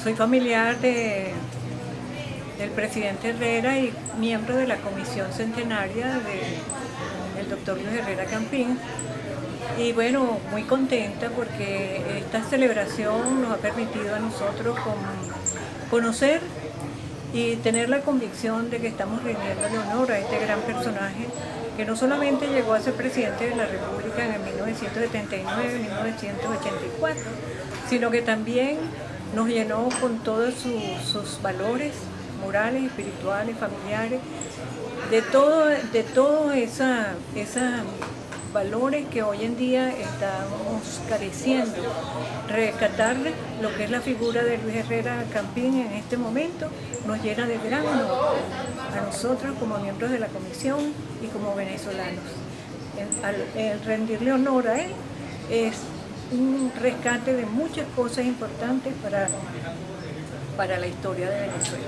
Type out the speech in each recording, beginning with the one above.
Soy familiar del presidente Herrera y miembro de la comisión centenaria del doctor Luis Herrera Campín. Y bueno, muy contenta porque esta celebración nos ha permitido a nosotros conocer y tener la convicción de que estamos rindiéndole honor a este gran personaje que no solamente llegó a ser presidente de la República en el 1979-1984, sino que también nos llenó con todos sus valores morales, espirituales, familiares, de todos esos valores que hoy en día estamos careciendo. Rescatar lo que es la figura de Luis Herrera Campín en este momento nos llena de gran honor a nosotros como miembros de la comisión y como venezolanos. El rendirle honor a él es un rescate de muchas cosas importantes para la historia de Venezuela.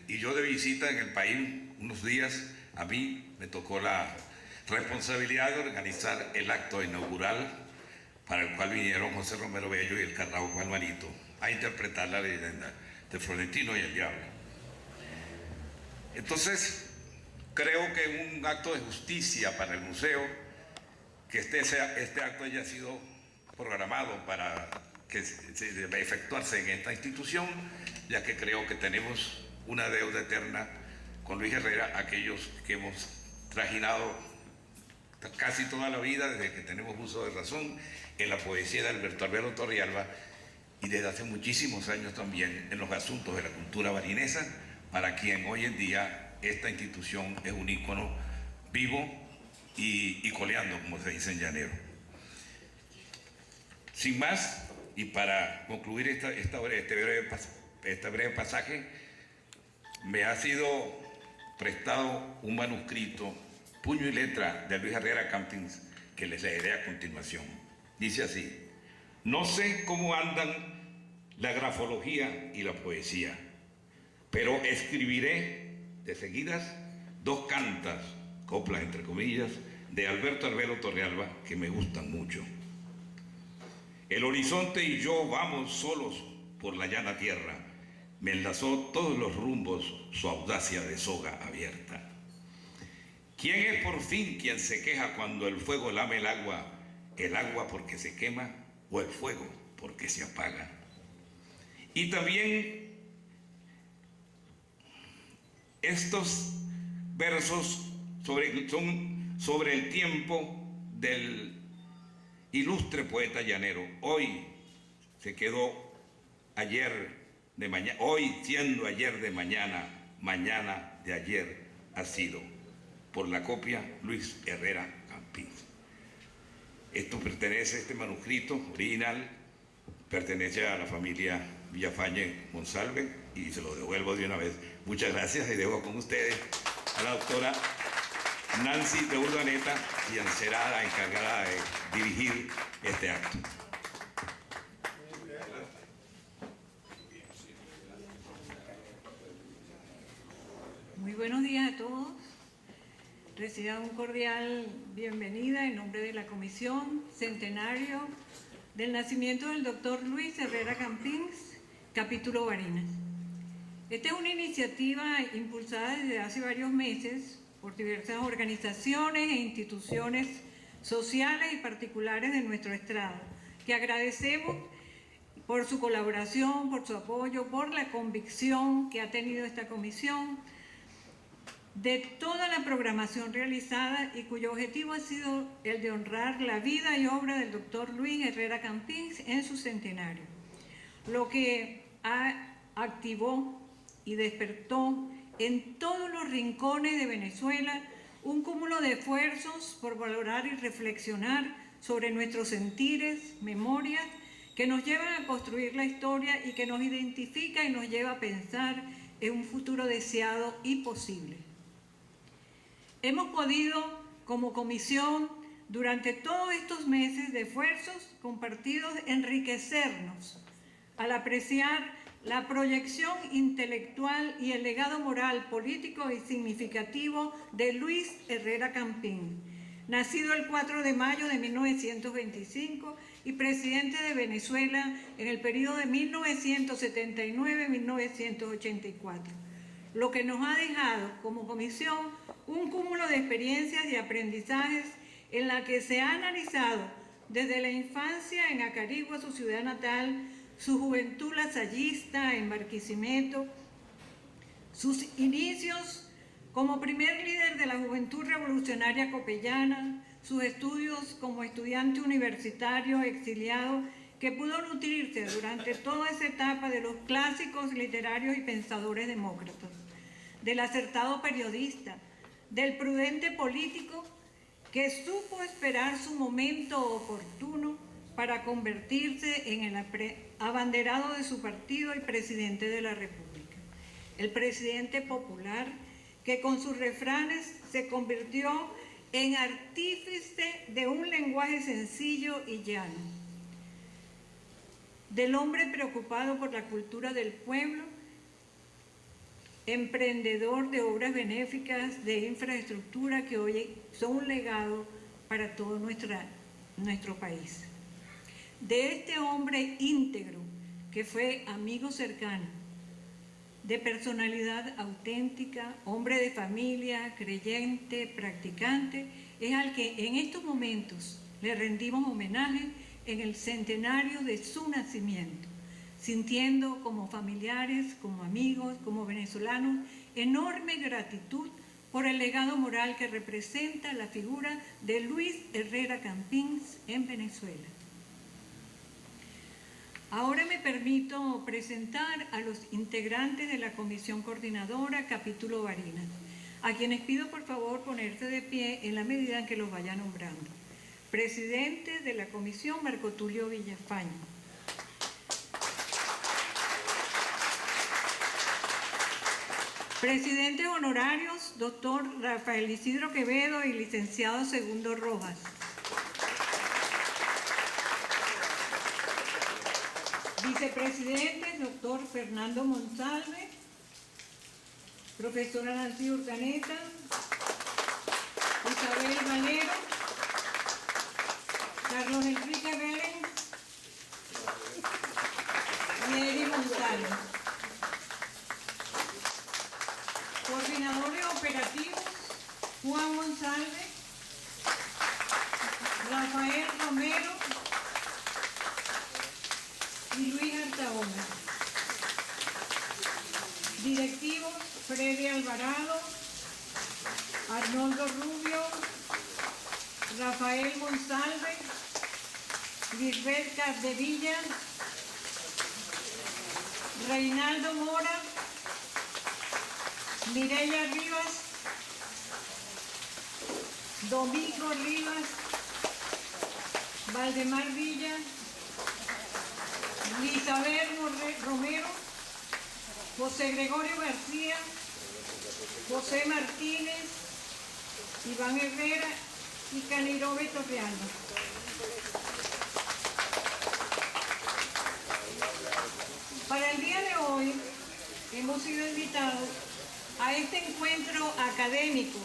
Y yo de visita en el país unos días, a mí me tocó la responsabilidad de organizar el acto inaugural para el cual vinieron José Romero Bello y el carrao Juan Manito a interpretar la leyenda de Florentino y el Diablo. Entonces, creo que es un acto de justicia para el museo que este acto haya sido programado para que se debe efectuarse en esta institución, ya que creo que tenemos una deuda eterna con Luis Herrera, aquellos que hemos trajinado casi toda la vida, desde que tenemos uso de razón, en la poesía de Alberto Arbelo Torrealba y desde hace muchísimos años también en los asuntos de la cultura barinesa, para quien hoy en día esta institución es un ícono vivo y coleando, como se dice en llanero. Sin más, y para concluir este breve pasaje, me ha sido prestado un manuscrito, puño y letra, de Luis Herrera Campín, que les leeré a continuación. Dice así: no sé cómo andan la grafología y la poesía, pero escribiré de seguidas 2 cantas, coplas entre comillas, de Alberto Arbelo Torrealba, que me gustan mucho. El horizonte y yo vamos solos por la llana tierra, me enlazó todos los rumbos su audacia de soga abierta. ¿Quién es por fin quien se queja cuando el fuego lame el agua porque se quema o el fuego porque se apaga? Y también estos versos son sobre el tiempo del ilustre poeta llanero. Hoy se quedó ayer de mañana, hoy siendo ayer de mañana, mañana de ayer ha sido. Por la copia Luis Herrera Campín. Este manuscrito original pertenece a la familia Villafañe Monsalve y se lo devuelvo de una vez. Muchas gracias y dejo con ustedes a la doctora Nancy de Urdaneta, quien será la encargada de dirigir este acto. Muy buenos días a todos. Reciban un cordial bienvenida en nombre de la Comisión Centenario del nacimiento del doctor Luis Herrera Campín, capítulo Barinas. Esta es una iniciativa impulsada desde hace varios meses por diversas organizaciones e instituciones sociales y particulares de nuestro estrado, que agradecemos por su colaboración, por su apoyo, por la convicción que ha tenido esta comisión de toda la programación realizada y cuyo objetivo ha sido el de honrar la vida y obra del doctor Luis Herrera Campín en su centenario, lo que activó y despertó en todos los rincones de Venezuela un cúmulo de esfuerzos por valorar y reflexionar sobre nuestros sentires, memorias, que nos llevan a construir la historia y que nos identifica y nos lleva a pensar en un futuro deseado y posible. Hemos podido, como comisión, durante todos estos meses de esfuerzos compartidos, enriquecernos al apreciar la proyección intelectual y el legado moral, político y significativo de Luis Herrera Campín, nacido el 4 de mayo de 1925 y presidente de Venezuela en el periodo de 1979-1984, lo que nos ha dejado como comisión un cúmulo de experiencias y aprendizajes en la que se ha analizado desde la infancia en Acarigua, su ciudad natal, su juventud lasallista en Barquisimeto, sus inicios como primer líder de la Juventud Revolucionaria Copellana, sus estudios como estudiante universitario exiliado que pudo nutrirse durante toda esa etapa de los clásicos literarios y pensadores demócratas, del acertado periodista, del prudente político que supo esperar su momento oportuno para convertirse en el abanderado de su partido y presidente de la República. El presidente popular que con sus refranes se convirtió en artífice de un lenguaje sencillo y llano, del hombre preocupado por la cultura del pueblo, emprendedor de obras benéficas, de infraestructura que hoy son un legado para todo nuestro país. De este hombre íntegro que fue amigo cercano, de personalidad auténtica, hombre de familia, creyente, practicante, es al que en estos momentos le rendimos homenaje en el centenario de su nacimiento, sintiendo como familiares, como amigos, como venezolanos, enorme gratitud por el legado moral que representa la figura de Luis Herrera Campins en Venezuela. Ahora me permito presentar a los integrantes de la Comisión Coordinadora Capítulo Barinas, a quienes pido por favor ponerse de pie en la medida en que los vaya nombrando. Presidente de la Comisión, Marco Tulio Villafañe. Presidentes honorarios, doctor Rafael Isidro Quevedo y licenciado Segundo Rojas. Vicepresidentes, doctor Fernando Monsalve, profesora Nancy Urdaneta, Isabel Valero, Carlos Enrique Vélez y Eddie González. Coordinadores operativos, Juan Monsalve, Rafael Romero y Luis Artaona. Directivos, Freddy Alvarado, Arnoldo Rubio, Rafael Monsalve, Lisbeth Capdevilla, Reinaldo Mora, Mireya Rivas, Domingo Rivas, Valdemar Villa, Isabel Romero, José Gregorio García, José Martínez, Iván Herrera y Canirobe Torrealba. Para el día de hoy hemos sido invitados a este encuentro académico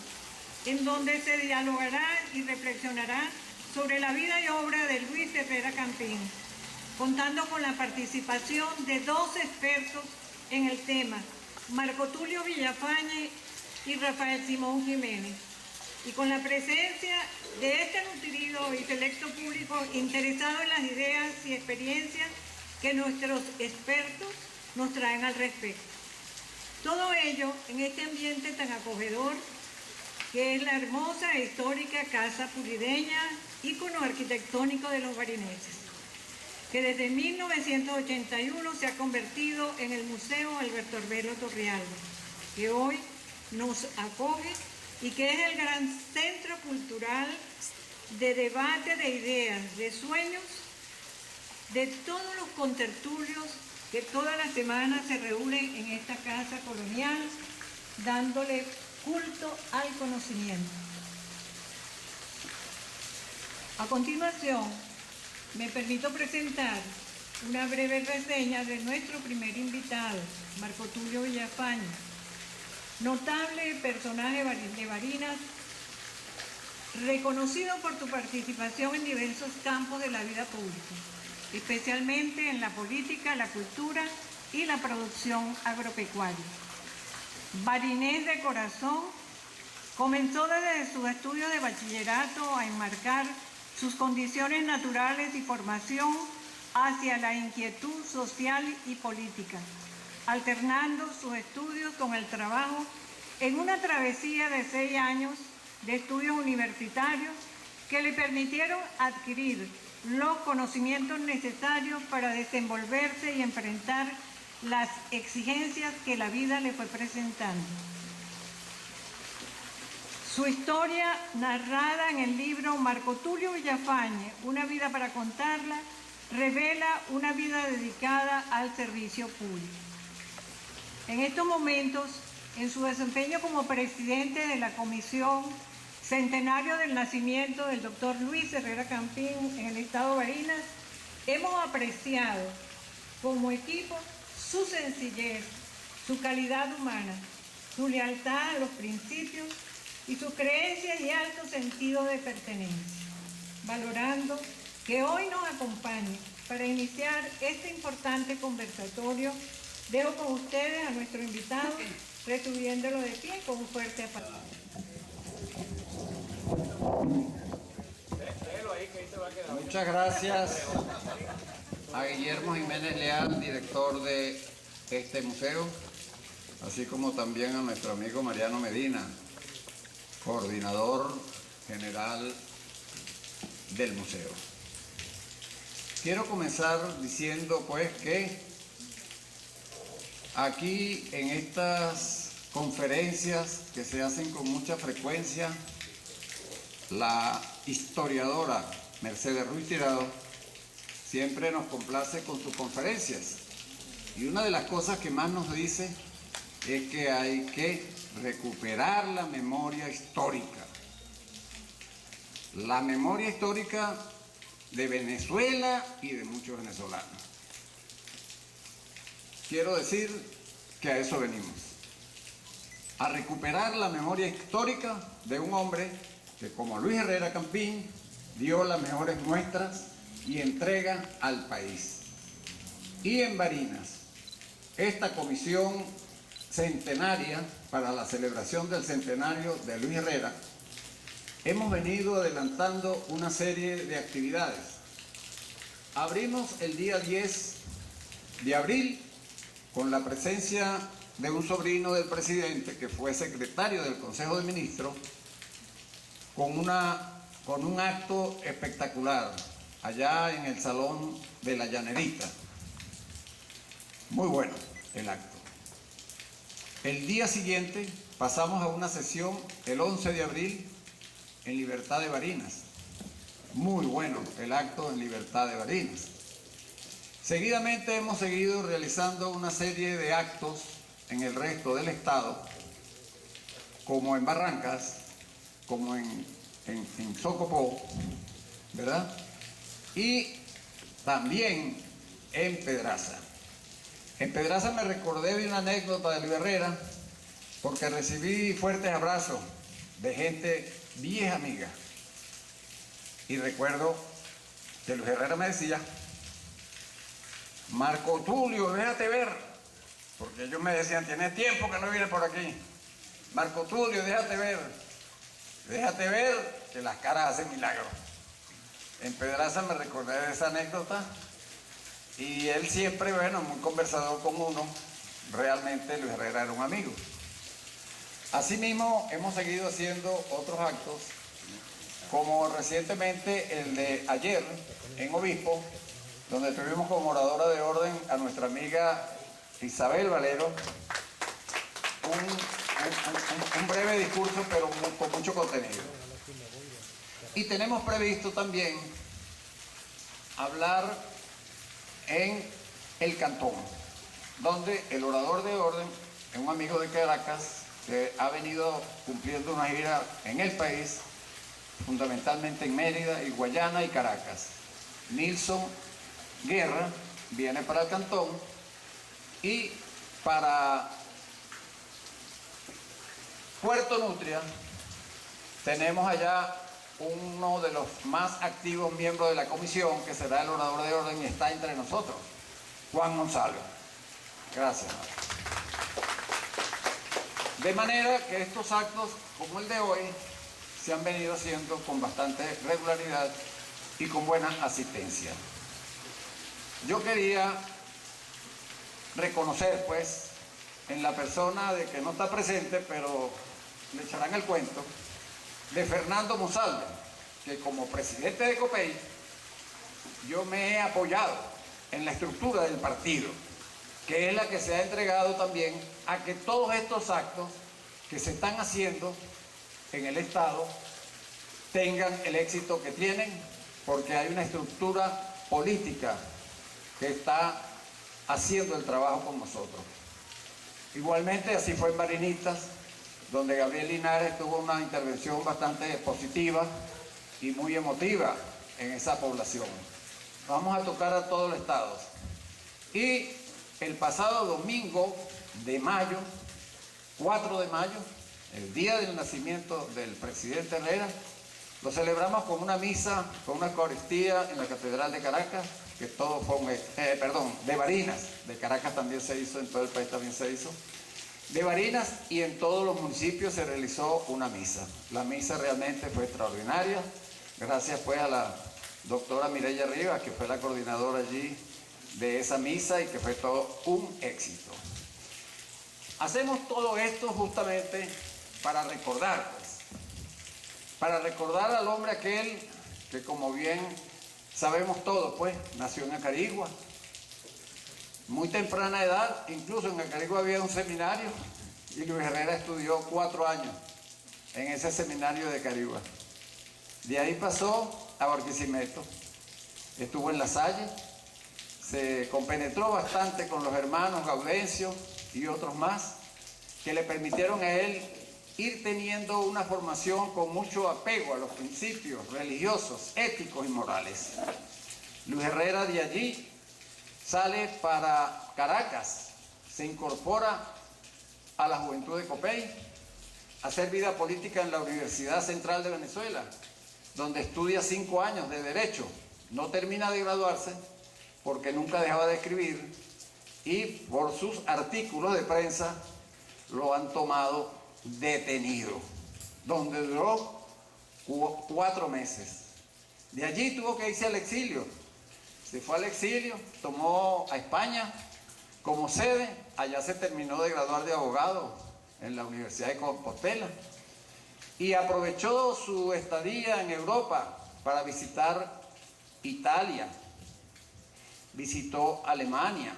en donde se dialogará y reflexionará sobre la vida y obra de Luis Herrera Campins, contando con la participación de 2 expertos en el tema, Marco Tulio Villafañe y Rafael Simón Jiménez, y con la presencia de este nutrido y selecto público interesado en las ideas y experiencias que nuestros expertos nos traen al respecto. Todo ello en este ambiente tan acogedor que es la hermosa e histórica Casa Pulideña, ícono arquitectónico de los barineses, que desde 1981 se ha convertido en el Museo Alberto Arbelo Torrealba, que hoy nos acoge y que es el gran centro cultural de debate de ideas, de sueños, de todos los contertulios que todas las semanas se reúnen en esta casa colonial, dándole culto al conocimiento. A continuación, me permito presentar una breve reseña de nuestro primer invitado, Marco Tulio Villafañe, notable personaje de Barinas, reconocido por tu participación en diversos campos de la vida pública, especialmente en la política, la cultura y la producción agropecuaria. Barinés de corazón, comenzó desde sus estudios de bachillerato a enmarcar sus condiciones naturales y formación hacia la inquietud social y política, alternando sus estudios con el trabajo en una travesía de 6 años de estudios universitarios que le permitieron adquirir los conocimientos necesarios para desenvolverse y enfrentar las exigencias que la vida le fue presentando. Su historia, narrada en el libro Marco Tulio Villafañe, Una vida para contarla, revela una vida dedicada al servicio público. En estos momentos, en su desempeño como presidente de la Comisión Centenario del Nacimiento del Dr. Luis Herrera Campín en el estado de Barinas, hemos apreciado como equipo su sencillez, su calidad humana, su lealtad a los principios y su creencia y alto sentido de pertenencia, valorando que hoy nos acompañe para iniciar este importante conversatorio. Dejo con ustedes a nuestro invitado, recibiéndolo de pie con un fuerte aplauso. Muchas gracias a Guillermo Jiménez Leal, director de este museo, así como también a nuestro amigo Mariano Medina, coordinador general del museo. Quiero comenzar diciendo pues que aquí en estas conferencias que se hacen con mucha frecuencia, la historiadora Mercedes Ruiz Tirado siempre nos complace con sus conferencias. Y una de las cosas que más nos dice es que hay que recuperar la memoria histórica. La memoria histórica de Venezuela y de muchos venezolanos. Quiero decir que a eso venimos. A recuperar la memoria histórica de un hombre que, como Luis Herrera Campín, dio las mejores muestras y entrega al país. Y en Barinas, esta comisión centenaria para la celebración del centenario de Luis Herrera, hemos venido adelantando una serie de actividades. Abrimos el día 10 de abril con la presencia de un sobrino del presidente que fue secretario del Consejo de Ministros, con un acto espectacular allá en el Salón de la Llanerita. Muy bueno el acto. El día siguiente pasamos a una sesión el 11 de abril en Libertad de Barinas. Muy bueno el acto en Libertad de Barinas. Seguidamente hemos seguido realizando una serie de actos en el resto del estado, como en Barrancas, como en Socopó, ¿verdad? Y también en Pedraza. En Pedraza me recordé de una anécdota de Luis Herrera, porque recibí fuertes abrazos de gente vieja amiga. Y recuerdo que Luis Herrera me decía: Marco Tulio, déjate ver, porque ellos me decían, tiene tiempo que no viene por aquí. Marco Tulio, déjate ver que las caras hacen milagros. En Pedraza me recordé de esa anécdota y él siempre, bueno, muy conversador con uno. Realmente Luis Herrera era un amigo. Asimismo, hemos seguido haciendo otros actos, como recientemente el de ayer en Obispo, donde tuvimos como oradora de orden a nuestra amiga Isabel Valero, un breve discurso, pero con mucho contenido. Y tenemos previsto también hablar en el Cantón, donde el orador de orden es un amigo de Caracas que ha venido cumpliendo una gira en el país, fundamentalmente en Mérida y Guayana y Caracas. Nilson Guerra viene para el Cantón, y para Puerto Nutria tenemos allá uno de los más activos miembros de la comisión, que será el orador de orden y está entre nosotros, Juan Monsalve. Gracias. De manera que estos actos, como el de hoy, se han venido haciendo con bastante regularidad y con buena asistencia. Yo quería reconocer, pues, en la persona de que no está presente, pero le echarán el cuento, de Fernando Monsalve, que como presidente de COPEI, yo me he apoyado en la estructura del partido, que es la que se ha entregado también a que todos estos actos que se están haciendo en el Estado tengan el éxito que tienen, porque hay una estructura política que está haciendo el trabajo con nosotros. Igualmente, así fue en Barinitas, donde Gabriel Linares tuvo una intervención bastante positiva y muy emotiva en esa población. Vamos a tocar a todo el Estado. Y el pasado domingo de mayo, 4 de mayo, el día del nacimiento del presidente Herrera, lo celebramos con una misa, con una Eucaristía en la Catedral de Caracas, que todo fue de Barinas, de Caracas también se hizo, en todo el país también se hizo, de Barinas, y en todos los municipios se realizó una misa. La misa realmente fue extraordinaria, gracias pues a la doctora Mireya Rivas, que fue la coordinadora allí de esa misa y que fue todo un éxito. Hacemos todo esto justamente para recordar, pues, para recordar al hombre aquel que, como bien sabemos todos, pues, nació en Acarigua, muy temprana edad. Incluso en Acarigua había un seminario y Luis Herrera estudió 4 años en ese seminario de Acarigua. De ahí pasó a Barquisimeto, estuvo en La Salle, se compenetró bastante con los hermanos Gaudencio y otros más, que le permitieron a él ir teniendo una formación con mucho apego a los principios religiosos, éticos y morales. Luis Herrera de allí sale para Caracas, se incorpora a la juventud de COPEI, a hacer vida política en la Universidad Central de Venezuela, donde estudia 5 años de Derecho. No termina de graduarse porque nunca dejaba de escribir, y por sus artículos de prensa lo han tomado detenido, donde duró 4 meses. De allí tuvo que irse al exilio. Se fue al exilio, tomó a España como sede. Allá se terminó de graduar de abogado en la Universidad de Compostela y aprovechó su estadía en Europa para visitar Italia, visitó Alemania.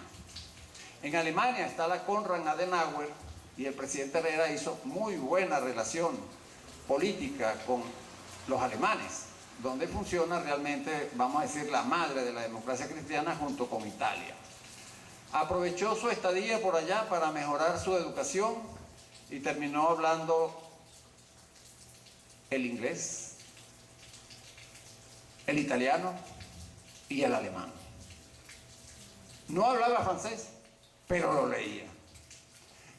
En Alemania está la Konrad Adenauer, y el presidente Herrera hizo muy buena relación política con los alemanes, donde funciona realmente, vamos a decir, la madre de la democracia cristiana junto con Italia. Aprovechó su estadía por allá para mejorar su educación y terminó hablando el inglés, el italiano y el alemán. No hablaba francés, pero lo leía.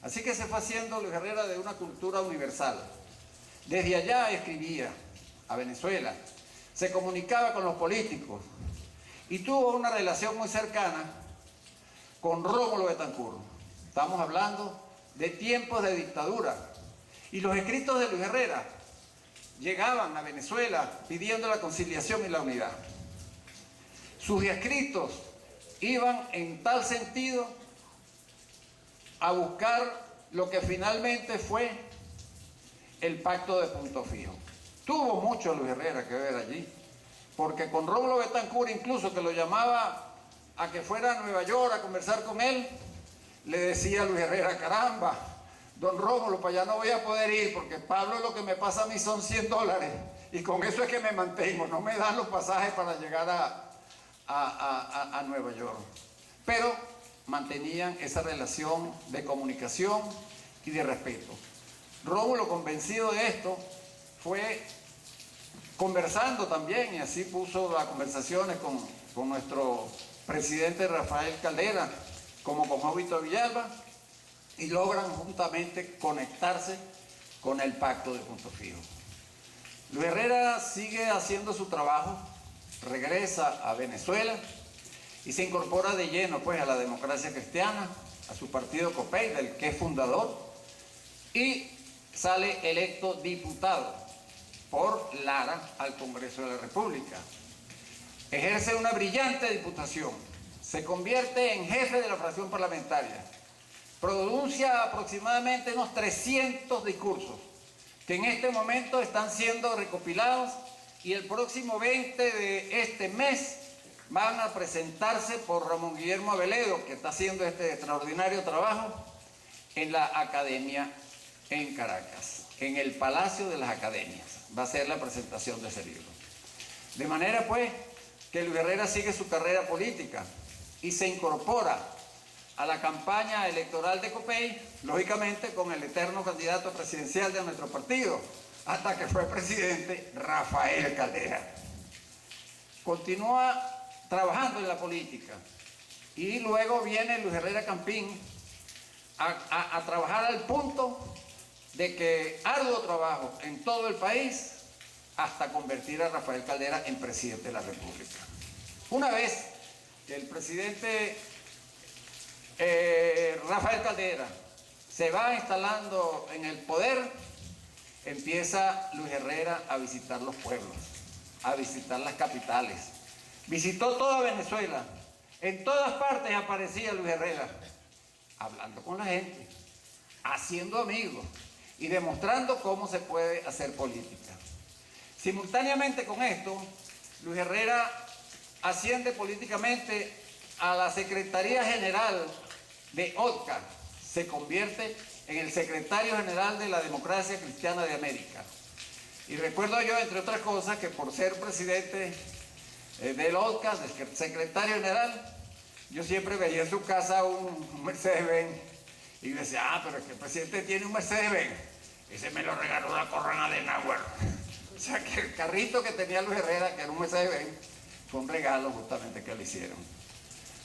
Así que se fue haciendo Luis Herrera de una cultura universal. Desde allá escribía a Venezuela, se comunicaba con los políticos y tuvo una relación muy cercana con Rómulo Betancourt. Estamos hablando de tiempos de dictadura, y los escritos de Luis Herrera llegaban a Venezuela pidiendo la conciliación y la unidad. Sus escritos iban en tal sentido a buscar lo que finalmente fue el pacto de Punto Fijo. Tuvo mucho Luis Herrera que ver allí, porque con Rómulo Betancourt, incluso, que lo llamaba a que fuera a Nueva York a conversar con él, le decía a Luis Herrera: caramba, don Rómulo, para allá no voy a poder ir, porque Pablo, lo que me pasa a mí son $100, y con eso es que me mantengo, no me dan los pasajes para llegar a Nueva York. Pero mantenían esa relación de comunicación y de respeto. Rómulo, convencido de esto, fue conversando también, y así puso las conversaciones con nuestro presidente Rafael Caldera, como con Jovito Villalba, y logran juntamente conectarse con el pacto de Punto Fijo. Luis Herrera sigue haciendo su trabajo, regresa a Venezuela y se incorpora de lleno pues a la democracia cristiana, a su partido COPEI, del que es fundador, y sale electo diputado por Lara al Congreso de la República. Ejerce una brillante diputación, se convierte en jefe de la fracción parlamentaria, pronuncia aproximadamente unos 300 discursos que en este momento están siendo recopilados y el próximo 20 de este mes van a presentarse por Ramón Guillermo Aveledo, que está haciendo este extraordinario trabajo en la Academia en Caracas, en el Palacio de las Academias. Va a ser la presentación de ese libro. De manera pues que Luis Herrera sigue su carrera política y se incorpora a la campaña electoral de COPEI, lógicamente con el eterno candidato presidencial de nuestro partido, hasta que fue presidente, Rafael Caldera. Continúa trabajando en la política y luego viene Luis Herrera Campín a trabajar al punto de que arduo trabajo en todo el país hasta convertir a Rafael Caldera en presidente de la República. Una vez que el presidente Rafael Caldera se va instalando en el poder, empieza Luis Herrera a visitar los pueblos, a visitar las capitales. Visitó toda Venezuela, en todas partes aparecía Luis Herrera, hablando con la gente, haciendo amigos y demostrando cómo se puede hacer política. Simultáneamente con esto, Luis Herrera asciende políticamente a la Secretaría General de ODCA, se convierte en el secretario general de la Democracia Cristiana de América. Y recuerdo yo, entre otras cosas, que por ser presidente del ODCA, del secretario general, yo siempre veía en su casa un Mercedes-Benz y decía, pero es que el presidente tiene un Mercedes-Benz. Ese me lo regaló la Corona de Nahuatl. O sea, que el carrito que tenía Luis Herrera, que era un Mercedes-Benz, fue un regalo justamente que le hicieron.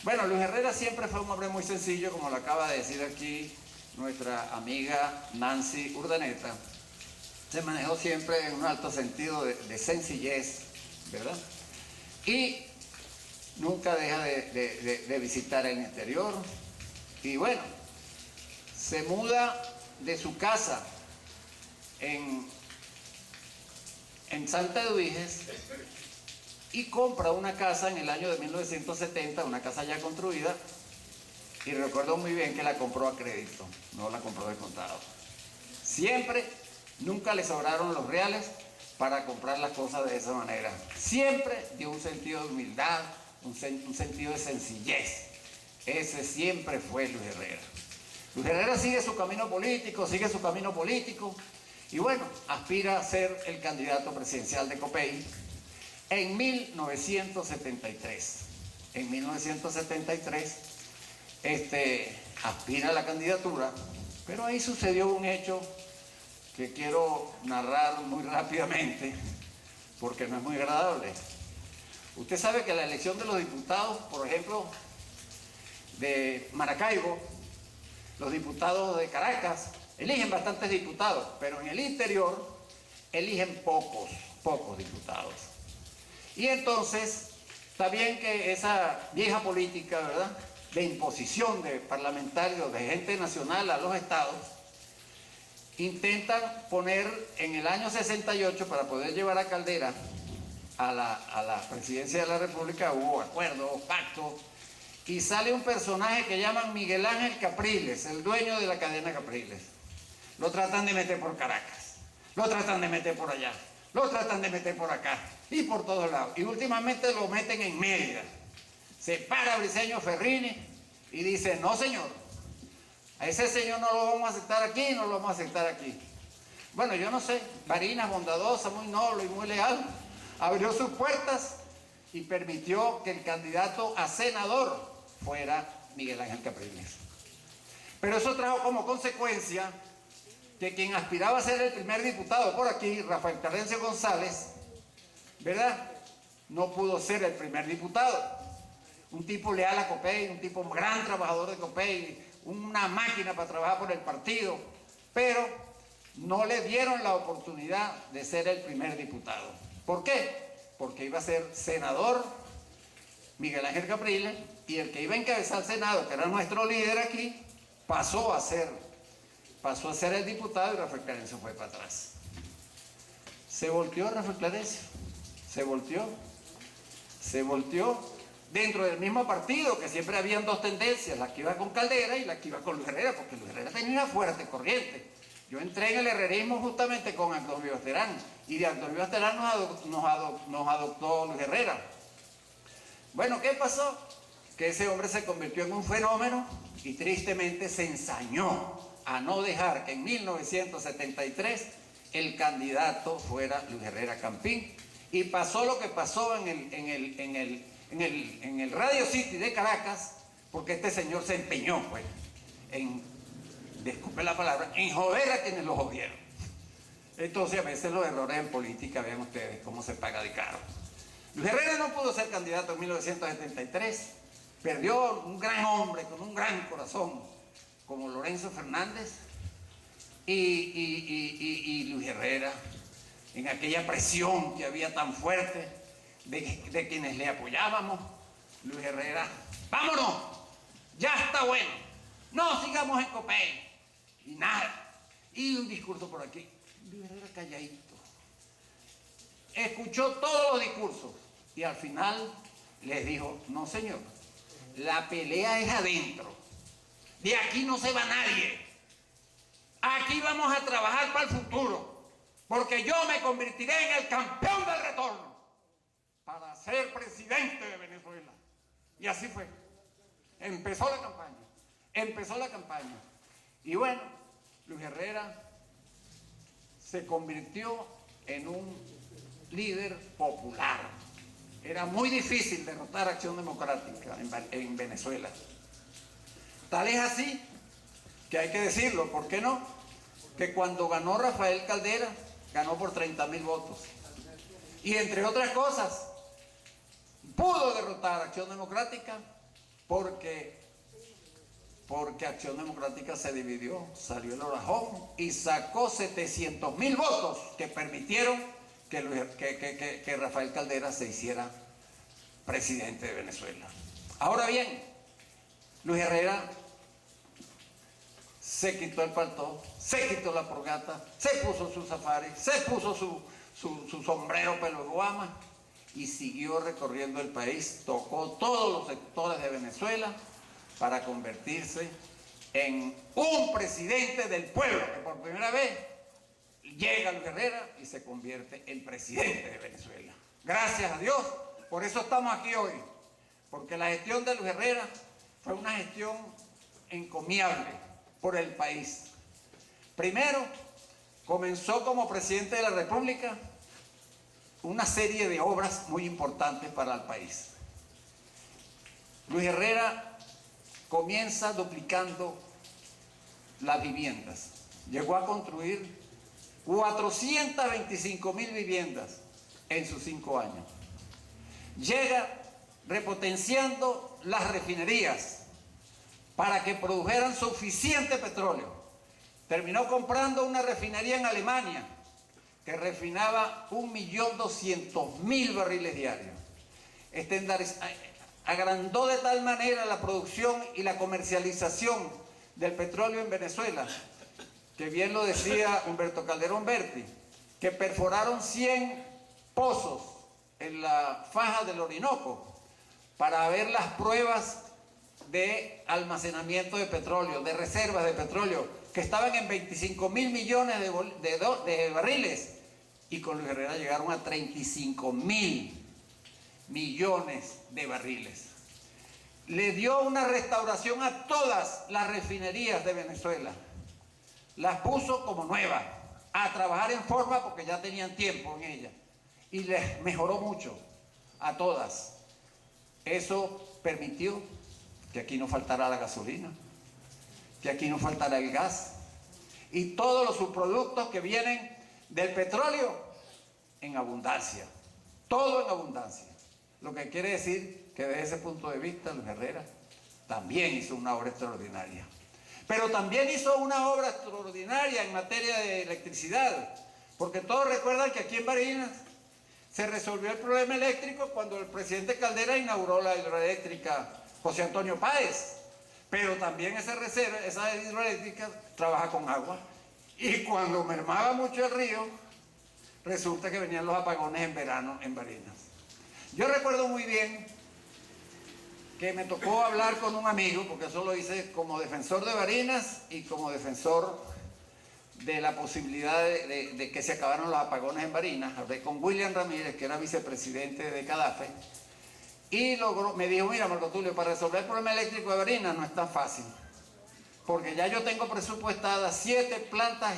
Bueno, Luis Herrera siempre fue un hombre muy sencillo, como lo acaba de decir aquí nuestra amiga Nancy Urdaneta. Se manejó siempre en un alto sentido de sencillez, ¿verdad? Y nunca deja de visitar el interior. Y bueno, se muda de su casa en Santa Eduviges y compra una casa en el año de 1970, una casa ya construida, y recuerdo muy bien que la compró a crédito, no la compró de contado. Siempre, nunca le sobraron los reales para comprar las cosas de esa manera. Siempre dio un sentido de humildad, un sentido de sencillez. Ese siempre fue Luis Herrera. Luis Herrera sigue su camino político, y bueno, aspira a ser el candidato presidencial de COPEI en 1973. En 1973 aspira a la candidatura, pero ahí sucedió un hecho que quiero narrar muy rápidamente porque no es muy agradable. Usted sabe que la elección de los diputados, por ejemplo, de Maracaibo, los diputados de Caracas, eligen bastantes diputados, pero en el interior eligen pocos diputados. Y entonces, está bien que esa vieja política, ¿verdad?, de imposición de parlamentarios, de gente nacional a los estados, intentan poner en el año 68, para poder llevar a Caldera a la presidencia de la República, hubo acuerdos, pactos, y sale un personaje que llaman Miguel Ángel Capriles, el dueño de la cadena Capriles. Lo tratan de meter por Caracas, lo tratan de meter por allá, lo tratan de meter por acá y por todos lados. Y últimamente lo meten en Mérida. Se para Briceño Ferrini y dice, no señor, a ese señor no lo vamos a aceptar aquí, no lo vamos a aceptar aquí. Bueno, yo no sé, Barinas, bondadosa, muy noble y muy leal, abrió sus puertas y permitió que el candidato a senador fuera Miguel Ángel Capriles. Pero eso trajo como consecuencia que quien aspiraba a ser el primer diputado por aquí, Rafael Terrencio González, ¿verdad?, no pudo ser el primer diputado. Un tipo leal a COPEI, un tipo gran trabajador de COPEI, una máquina para trabajar por el partido, pero no le dieron la oportunidad de ser el primer diputado. ¿Por qué? Porque iba a ser senador Miguel Ángel Capriles, y el que iba a encabezar el Senado, que era nuestro líder aquí, pasó a ser el diputado, y Rafael Clarencio fue para atrás. Se volteó Rafael Clarencio, se volteó dentro del mismo partido, que siempre habían dos tendencias, la que iba con Caldera y la que iba con Luis Herrera, porque Luis Herrera tenía una fuerte corriente. Yo entré en el herrerismo justamente con Antonio Basterán, y de Antonio Basterán nos adoptó Luis Herrera. Bueno, ¿qué pasó? Que ese hombre se convirtió en un fenómeno y tristemente se ensañó a no dejar que en 1973 el candidato fuera Luis Herrera Campín, y pasó lo que pasó en el Radio City de Caracas, porque este señor se empeñó, pues, disculpe la palabra, en joder a quienes lo jodieron. Entonces, a veces los errores en política, vean ustedes cómo se paga de caro. Luis Herrera no pudo ser candidato en 1973, perdió un gran hombre con un gran corazón, como Lorenzo Fernández, y Luis Herrera, en aquella presión que había tan fuerte de quienes le apoyábamos, Luis Herrera, vámonos, ya está bueno, no sigamos en Copey, y nada, y un discurso por aquí, Luis Herrera calladito, escuchó todos los discursos, y al final les dijo, no señor, la pelea es adentro, de aquí no se va nadie, aquí vamos a trabajar para el futuro, porque yo me convertiré en el campeón del retorno para ser presidente de Venezuela. Y así fue. Empezó la campaña. Y bueno, Luis Herrera se convirtió en un líder popular. Era muy difícil derrotar a Acción Democrática en Venezuela. Tal es así que hay que decirlo, ¿por qué no? Que cuando ganó Rafael Caldera, ganó por 30.000 votos. Y entre otras cosas, pudo derrotar a Acción Democrática porque Acción Democrática se dividió, salió el orajón y sacó 700.000 votos que permitieron que Rafael Caldera se hiciera presidente de Venezuela. Ahora bien, Luis Herrera se quitó el paltó, se quitó la porgata, se puso su safari, se puso su sombrero pelo de guama y siguió recorriendo el país, tocó todos los sectores de Venezuela para convertirse en un presidente del pueblo, que por primera vez llega Luis Herrera y se convierte en presidente de Venezuela. Gracias a Dios, por eso estamos aquí hoy, porque la gestión de Luis Herrera fue una gestión encomiable por el país. Primero, comenzó como presidente de la República una serie de obras muy importantes para el país. Luis Herrera comienza duplicando las viviendas. Llegó a construir 425.000 viviendas en sus 5 años. Llega repotenciando las refinerías para que produjeran suficiente petróleo. Terminó comprando una refinería en Alemania que refinaba 1.200.000 barriles diarios. Agrandó de tal manera la producción y la comercialización del petróleo en Venezuela, que bien lo decía Humberto Calderón Berti, que perforaron 100 pozos en la faja del Orinoco para ver las pruebas de almacenamiento de petróleo, de reservas de petróleo, que estaban en 25.000 millones de barriles, y con Luis Herrera llegaron a 35.000 millones de barriles. Le dio una restauración a todas las refinerías de Venezuela, las puso como nuevas, a trabajar en forma porque ya tenían tiempo en ellas, y les mejoró mucho a todas. Eso permitió que aquí no faltara la gasolina, que aquí no faltara el gas y todos los subproductos que vienen del petróleo en abundancia, todo en abundancia. Lo que quiere decir que desde ese punto de vista Luis Herrera también hizo una obra extraordinaria. Pero también hizo una obra extraordinaria en materia de electricidad, porque todos recuerdan que aquí en Barinas se resolvió el problema eléctrico cuando el presidente Caldera inauguró la hidroeléctrica José Antonio Páez. Pero también esa hidroeléctrica trabaja con agua. Y cuando mermaba mucho el río, resulta que venían los apagones en verano en Barinas. Yo recuerdo muy bien que me tocó hablar con un amigo, porque eso lo hice como defensor de Barinas y como defensor de la posibilidad de que se acabaran los apagones en Barinas. Hablé con William Ramírez, que era vicepresidente de CADAFE, y me dijo, mira, Marco Tulio, para resolver el problema eléctrico de Barinas no es tan fácil, porque ya yo tengo presupuestadas 7 plantas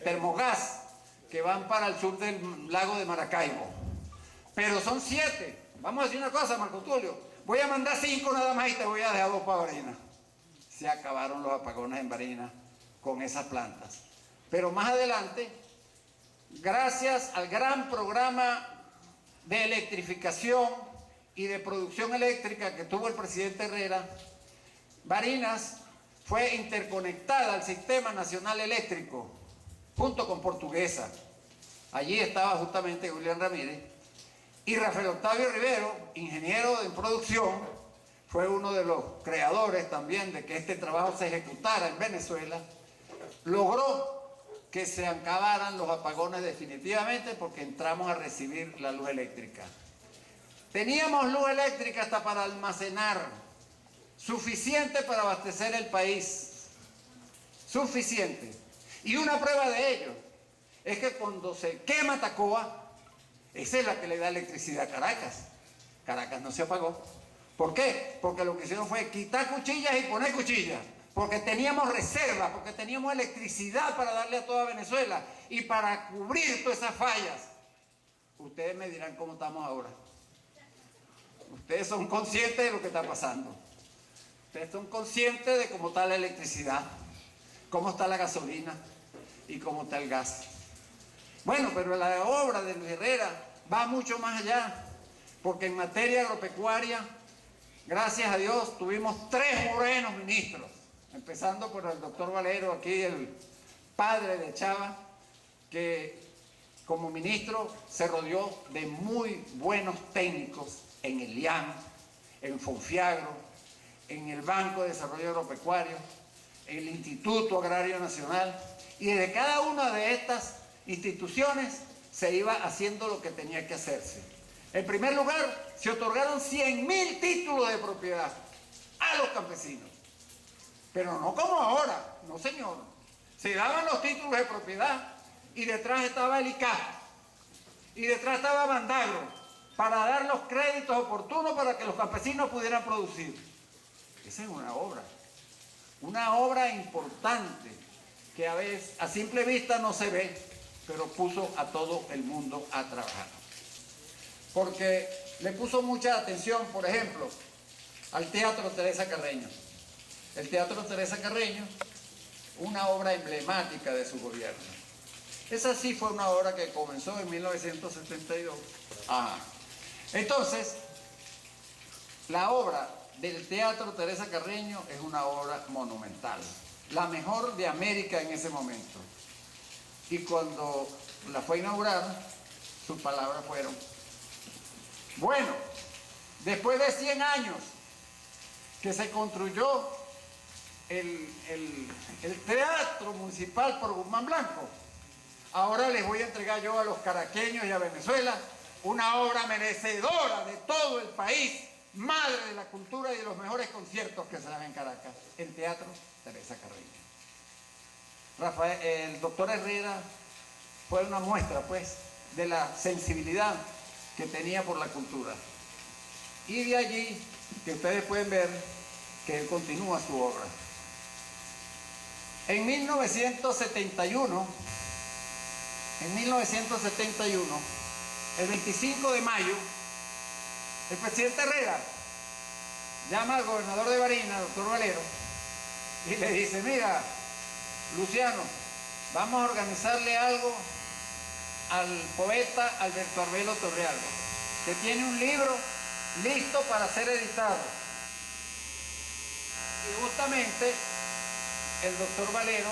termogas que van para el sur del lago de Maracaibo, pero son 7. Vamos a decir una cosa, Marco Tulio, voy a mandar 5 nada más y te voy a dejar 2 para Barinas. Se acabaron los apagones en Barinas con esas plantas. Pero más adelante, gracias al gran programa de electrificación y de producción eléctrica que tuvo el presidente Herrera, Barinas fue interconectada al Sistema Nacional Eléctrico, junto con Portuguesa. Allí estaba justamente William Ramírez. Y Rafael Octavio Rivero, ingeniero en producción, fue uno de los creadores también de que este trabajo se ejecutara en Venezuela. Logró que se acabaran los apagones definitivamente porque entramos a recibir la luz eléctrica. Teníamos luz eléctrica hasta para almacenar, suficiente para abastecer el país, suficiente. Y una prueba de ello es que cuando se quema Tacoa, esa es la que le da electricidad a Caracas. Caracas no se apagó. ¿Por qué? Porque lo que hicieron fue quitar cuchillas y poner cuchillas. Porque teníamos reservas, porque teníamos electricidad para darle a toda Venezuela y para cubrir todas esas fallas. Ustedes me dirán cómo estamos ahora. Ustedes son conscientes de lo que está pasando. Ustedes son conscientes de cómo está la electricidad, cómo está la gasolina y cómo está el gas. Bueno, pero la obra de Luis Herrera va mucho más allá, porque en materia agropecuaria, gracias a Dios, tuvimos 3 buenos ministros, empezando por el doctor Valero, aquí el padre de Chava, que como ministro se rodeó de muy buenos técnicos en el IAM, en Fonfiagro, en el Banco de Desarrollo Agropecuario, en el Instituto Agrario Nacional, y desde cada una de estas instituciones se iba haciendo lo que tenía que hacerse. En primer lugar, se otorgaron 100.000 títulos de propiedad a los campesinos. Pero no como ahora, no señor. Se daban los títulos de propiedad y detrás estaba el ICAP y detrás estaba Bandagro para dar los créditos oportunos para que los campesinos pudieran producir. Esa es una obra importante que a veces a simple vista no se ve, pero puso a todo el mundo a trabajar. Porque le puso mucha atención, por ejemplo, al Teatro Teresa Carreño. El Teatro Teresa Carreño, una obra emblemática de su gobierno. Esa sí fue una obra que comenzó en 1972. Entonces, la obra del Teatro Teresa Carreño es una obra monumental, la mejor de América en ese momento. Y cuando la fue a inaugurar, sus palabras fueron: bueno, después de 100 años que se construyó el Teatro Municipal por Guzmán Blanco, ahora les voy a entregar yo a los caraqueños y a Venezuela una obra merecedora de todo el país, madre de la cultura y de los mejores conciertos que se dan en Caracas, el Teatro Teresa Carreño. El doctor Herrera fue una muestra, pues, de la sensibilidad que tenía por la cultura. Y de allí que ustedes pueden ver que él continúa su obra. En 1971, el 25 de mayo, el presidente Herrera llama al gobernador de Barinas, doctor Valero, y le dice: mira, Luciano, vamos a organizarle algo al poeta Alberto Arbelo Torrealba, que tiene un libro listo para ser editado. Y justamente el doctor Valero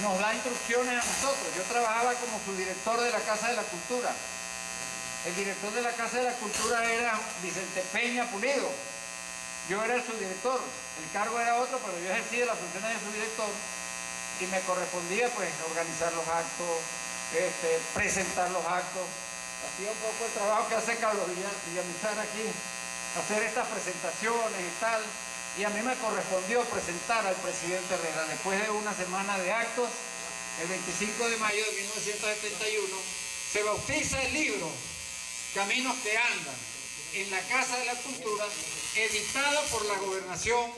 nos da instrucciones a nosotros. Yo trabajaba como subdirector de la Casa de la Cultura. El director de la Casa de la Cultura era Vicente Peña Pulido. Yo era el subdirector. El cargo era otro, pero yo ejercía la función de subdirector y me correspondía pues organizar los actos, presentar los actos. Hacía un poco el trabajo que hace Carlos Villamizar aquí, hacer estas presentaciones y tal. Y a mí me correspondió presentar al presidente Herrera. Después de una semana de actos, el 25 de mayo de 1971, se bautiza el libro Caminos que Andan en la Casa de la Cultura, editado por la gobernación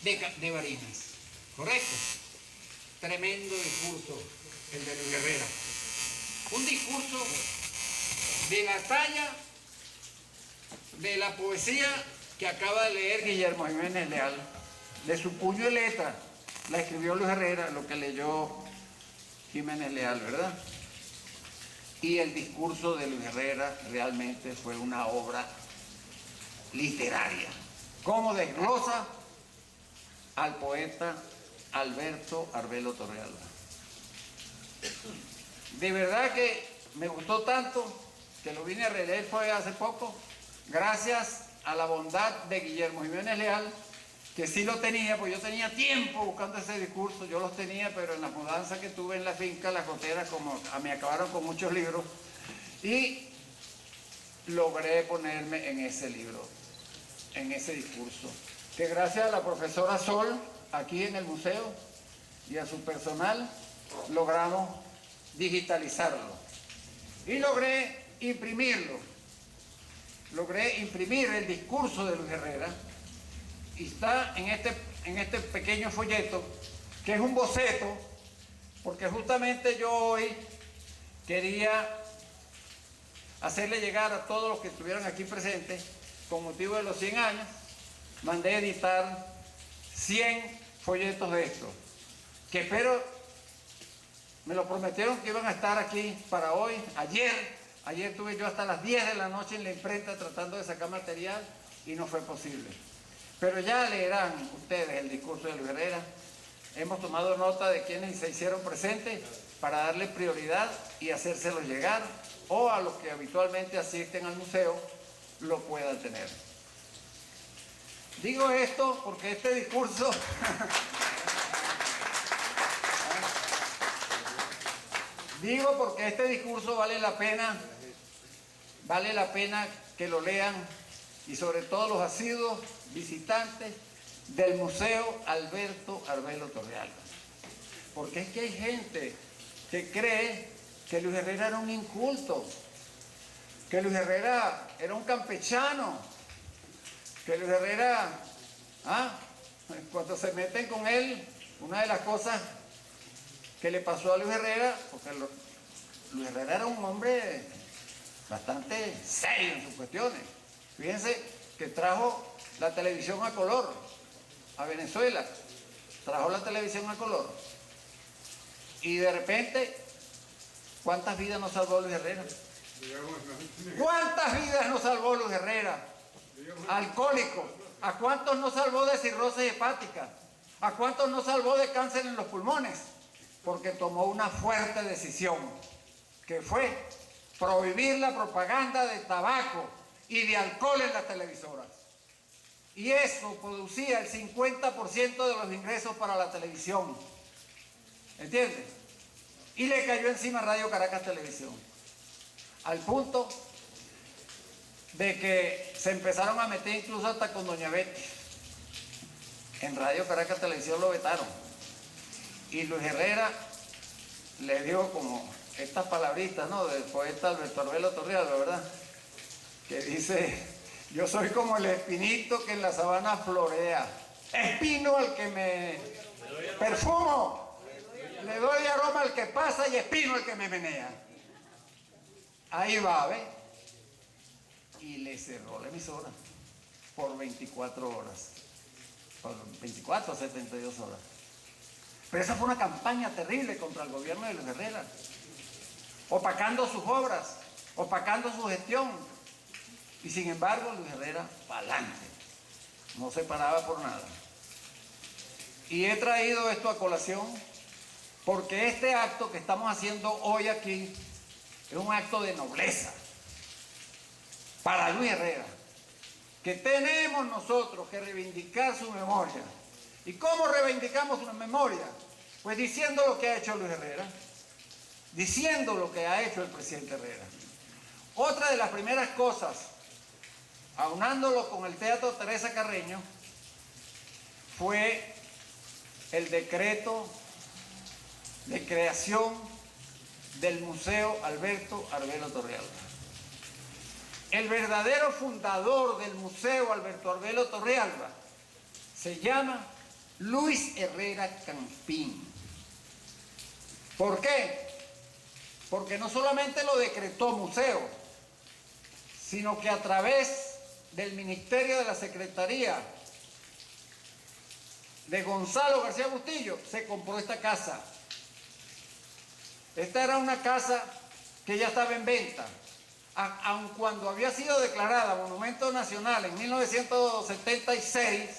de Barinas. ¿Correcto? Tremendo discurso el de Luis Herrera. Un discurso de la talla de la poesía que acaba de leer Guillermo Jiménez Leal, de su puño y letra. La escribió Luis Herrera, lo que leyó Jiménez Leal, ¿verdad? Y el discurso de Luis Herrera realmente fue una obra literaria. Cómo desglosa al poeta Alberto Arbelo Torrealba. De verdad que me gustó tanto que lo vine a releer fue hace poco, gracias a la bondad de Guillermo Jiménez Leal, que sí lo tenía, pues yo tenía tiempo buscando ese discurso, yo los tenía, pero en la mudanza que tuve en la finca, las goteras, como me acabaron con muchos libros, y logré ponerme en ese libro, en ese discurso, que gracias a la profesora Sol, aquí en el museo, y a su personal, logramos digitalizarlo. Y logré imprimirlo. Logré imprimir el discurso de Luis Herrera y está en este pequeño folleto, que es un boceto, porque justamente yo hoy quería hacerle llegar a todos los que estuvieran aquí presentes, con motivo de los 100 años, mandé editar 100 folletos de estos, que espero, me lo prometieron que iban a estar aquí para hoy. Ayer estuve yo hasta las 10 de la noche en la imprenta tratando de sacar material y no fue posible. Pero ya leerán ustedes el discurso de Luis Herrera. Hemos tomado nota de quienes se hicieron presentes para darle prioridad y hacérselo llegar, o a los que habitualmente asisten al museo lo puedan tener. Digo esto porque este discurso vale la pena que lo lean, y sobre todo los asiduos visitantes del Museo Alberto Arbelo Torrealba. Porque es que hay gente que cree que Luis Herrera era un inculto, que Luis Herrera era un campechano, que Luis Herrera, cuando se meten con él, una de las cosas que le pasó a Luis Herrera, porque Luis Herrera era un hombre bastante serio en sus cuestiones. Fíjense que trajo la televisión a color a Venezuela, trajo la televisión a color, y de repente, ¿cuántas vidas nos salvó Luis Herrera? ¿Cuántas vidas nos salvó Luis Herrera? Alcohólico. ¿A cuántos nos salvó de cirrosis hepática? ¿A cuántos nos salvó de cáncer en los pulmones? Porque tomó una fuerte decisión, que fue prohibir la propaganda de tabaco y de alcohol en las televisoras. Y eso producía el 50% de los ingresos para la televisión. ¿Entiendes? Y le cayó encima Radio Caracas Televisión. Al punto de que se empezaron a meter incluso hasta con Doña Betty. En Radio Caracas Televisión lo vetaron. Y Luis Herrera le dijo como estas palabritas, ¿no?, del poeta Alberto Arbelo Torrealba, ¿verdad?, que dice: yo soy como el espinito que en la sabana florea, espino al que me perfumo, le doy aroma al que pasa y espino al que me menea. Ahí va, ¿ves? Y le cerró la emisora por 24 horas, por 24 a 72 horas. Pero esa fue una campaña terrible contra el gobierno de Luis Herrera, opacando sus obras, opacando su gestión. Y sin embargo, Luis Herrera, pa'lante. no se paraba por nada. Y he traído esto a colación porque este acto que estamos haciendo hoy aquí es un acto de nobleza para Luis Herrera, que tenemos nosotros que reivindicar su memoria. ¿Y cómo reivindicamos su memoria? Pues diciendo lo que ha hecho Luis Herrera, diciendo lo que ha hecho el presidente Herrera. Otra de las primeras cosas, aunándolo con el Teatro Teresa Carreño, fue el decreto de creación del Museo Alberto Arbelo Torrealba. El verdadero fundador del Museo Alberto Arbelo Torrealba se llama Luis Herrera Campín. ¿Por qué? Porque no solamente lo decretó museo, sino que a través del Ministerio de la Secretaría de Gonzalo García Bustillo se compró esta casa. Esta era una casa que ya estaba en venta, aun cuando había sido declarada Monumento Nacional en 1976,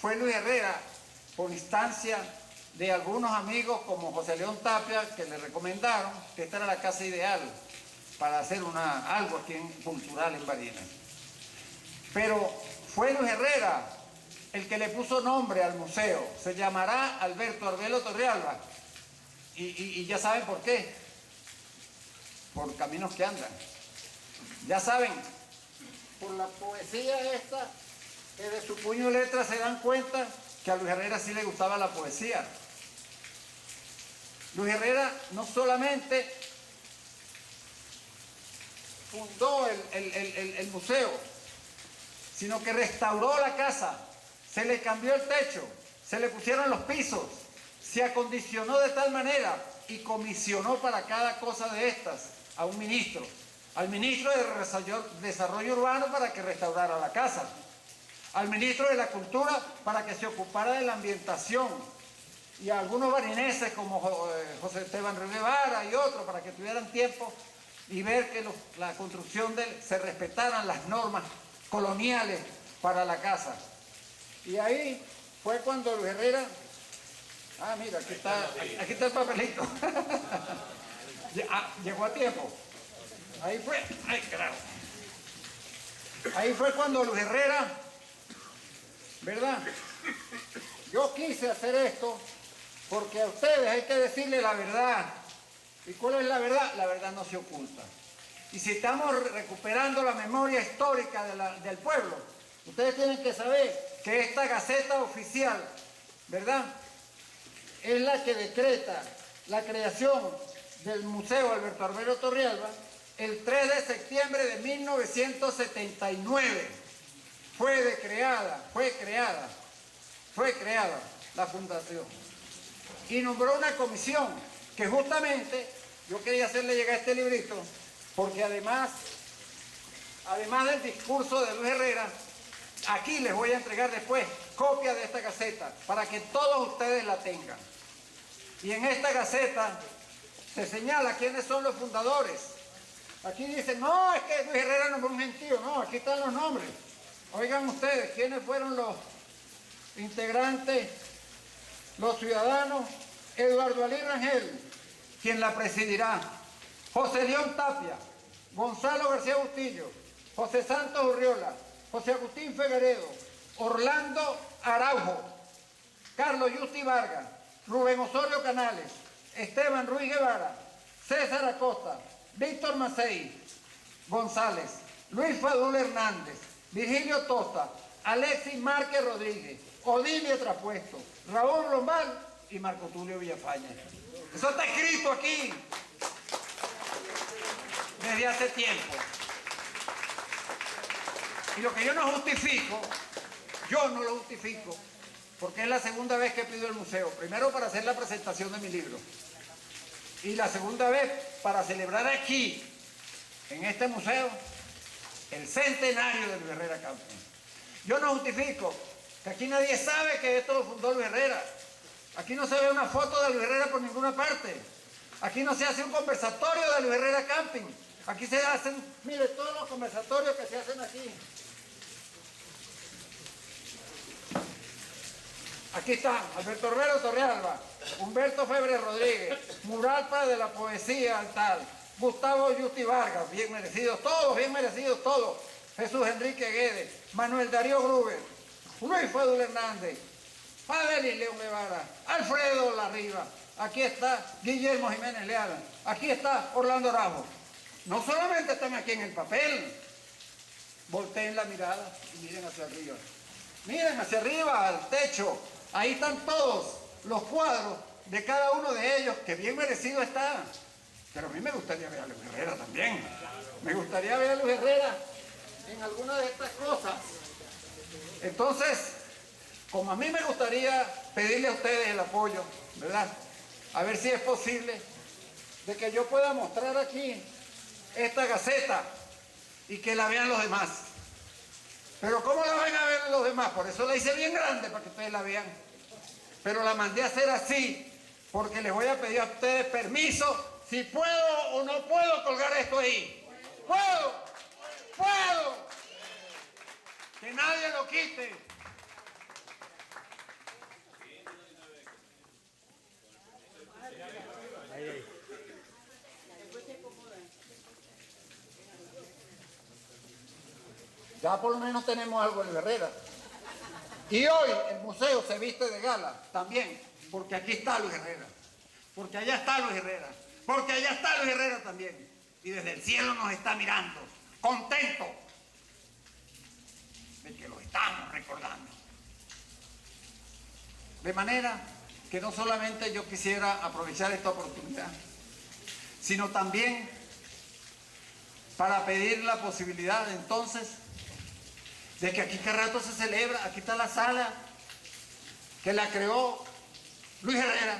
fue Luis Herrera, por instancia de algunos amigos como José León Tapia, que le recomendaron que esta era la casa ideal para hacer algo aquí cultural en Barinas. Pero fue Luis Herrera el que le puso nombre al museo. Se llamará Alberto Arbelo Torrealba. Y ya saben por qué. Por caminos que andan. Ya saben, por la poesía esta, que de su puño y letra se dan cuenta que a Luis Herrera sí le gustaba la poesía. Luis Herrera no solamente fundó el museo, sino que restauró la casa, se le cambió el techo, se le pusieron los pisos, se acondicionó de tal manera y comisionó para cada cosa de estas a un ministro, al ministro de Desarrollo Urbano para que restaurara la casa, al ministro de la Cultura para que se ocupara de la ambientación, y a algunos barineses como José Esteban Ruiz Guevara y otros para que tuvieran tiempo y ver que la construcción se respetaran las normas coloniales para la casa. Y ahí fue cuando Luis Herrera, mira, aquí está el papelito. Llegó a tiempo. Ahí fue, claro. Ahí fue cuando Luis Herrera, ¿verdad? Yo quise hacer esto porque a ustedes hay que decirle la verdad. ¿Y cuál es la verdad? La verdad no se oculta. Y si estamos recuperando la memoria histórica del pueblo, ustedes tienen que saber que esta Gaceta Oficial, ¿verdad?, es la que decreta la creación del Museo Alberto Arbelo Torrealba el 3 de septiembre de 1979. Fue creada la fundación. Y nombró una comisión que justamente yo quería hacerle llegar este librito porque además del discurso de Luis Herrera, aquí les voy a entregar después copia de esta gaceta para que todos ustedes la tengan. Y en esta gaceta se señala quiénes son los fundadores. Aquí dicen, no, es que Luis Herrera nombró un gentío. No, aquí están los nombres. Oigan ustedes, quiénes fueron los integrantes, los ciudadanos. Eduardo Alí Rangel, quien la presidirá. José León Tapia, Gonzalo García Bustillo, José Santos Urriola, José Agustín Figueredo, Orlando Araujo, Carlos Yusti Vargas, Rubén Osorio Canales, Esteban Ruiz Guevara, César Acosta, Víctor Macei González, Luis Fadul Hernández, Virgilio Tosta, Alexis Márquez Rodríguez, Odilia Trapuesto, Raúl Lombal y Marco Tulio Villafaña. Eso está escrito aquí desde hace tiempo. Y lo que yo no justifico, porque es la segunda vez que pido el museo. Primero para hacer la presentación de mi libro. Y la segunda vez para celebrar aquí, en este museo, el centenario de Luis Herrera Campín. Yo no justifico que aquí nadie sabe que esto lo fundó Luis Herrera. Aquí no se ve una foto de Luis Herrera por ninguna parte. Aquí no se hace un conversatorio de Luis Herrera Campín. Aquí se hacen, mire, todos los conversatorios que se hacen aquí. Aquí están Alberto Herrero Torrealba, Humberto Febre Rodríguez, mural para de la poesía al tal, Gustavo Yusti Vargas, bien merecidos todos, bien merecidos todos. Jesús Enrique Guedes, Manuel Darío Gruber, Luis Fadul Hernández, Adelis León Guevara, Alfredo Larriba, aquí está Guillermo Jiménez Leal, aquí está Orlando Araujo. No solamente están aquí en el papel, volteen la mirada y miren hacia arriba. Miren hacia arriba, al techo, ahí están todos los cuadros de cada uno de ellos, que bien merecido está. Pero a mí me gustaría ver a Luis Herrera también. Me gustaría ver a Luis Herrera en alguna de estas cosas. Entonces, como a mí me gustaría pedirle a ustedes el apoyo, ¿verdad? A ver si es posible de que yo pueda mostrar aquí esta gaceta y que la vean los demás. Pero ¿cómo la van a ver los demás? Por eso la hice bien grande para que ustedes la vean. Pero la mandé a hacer así, porque les voy a pedir a ustedes permiso si puedo o no puedo colgar esto ahí. ¡Puedo! ¡Puedo! Que nadie lo quite. Ya por lo menos tenemos algo de Herrera. Y hoy el museo se viste de gala también, porque aquí está Luis Herrera, porque allá está Luis Herrera, porque allá está Luis Herrera también. Y desde el cielo nos está mirando, contento de que lo estamos recordando. De manera que no solamente yo quisiera aprovechar esta oportunidad, sino también para pedir la posibilidad entonces de que aquí cada rato se celebra. Aquí está la sala que la creó Luis Herrera,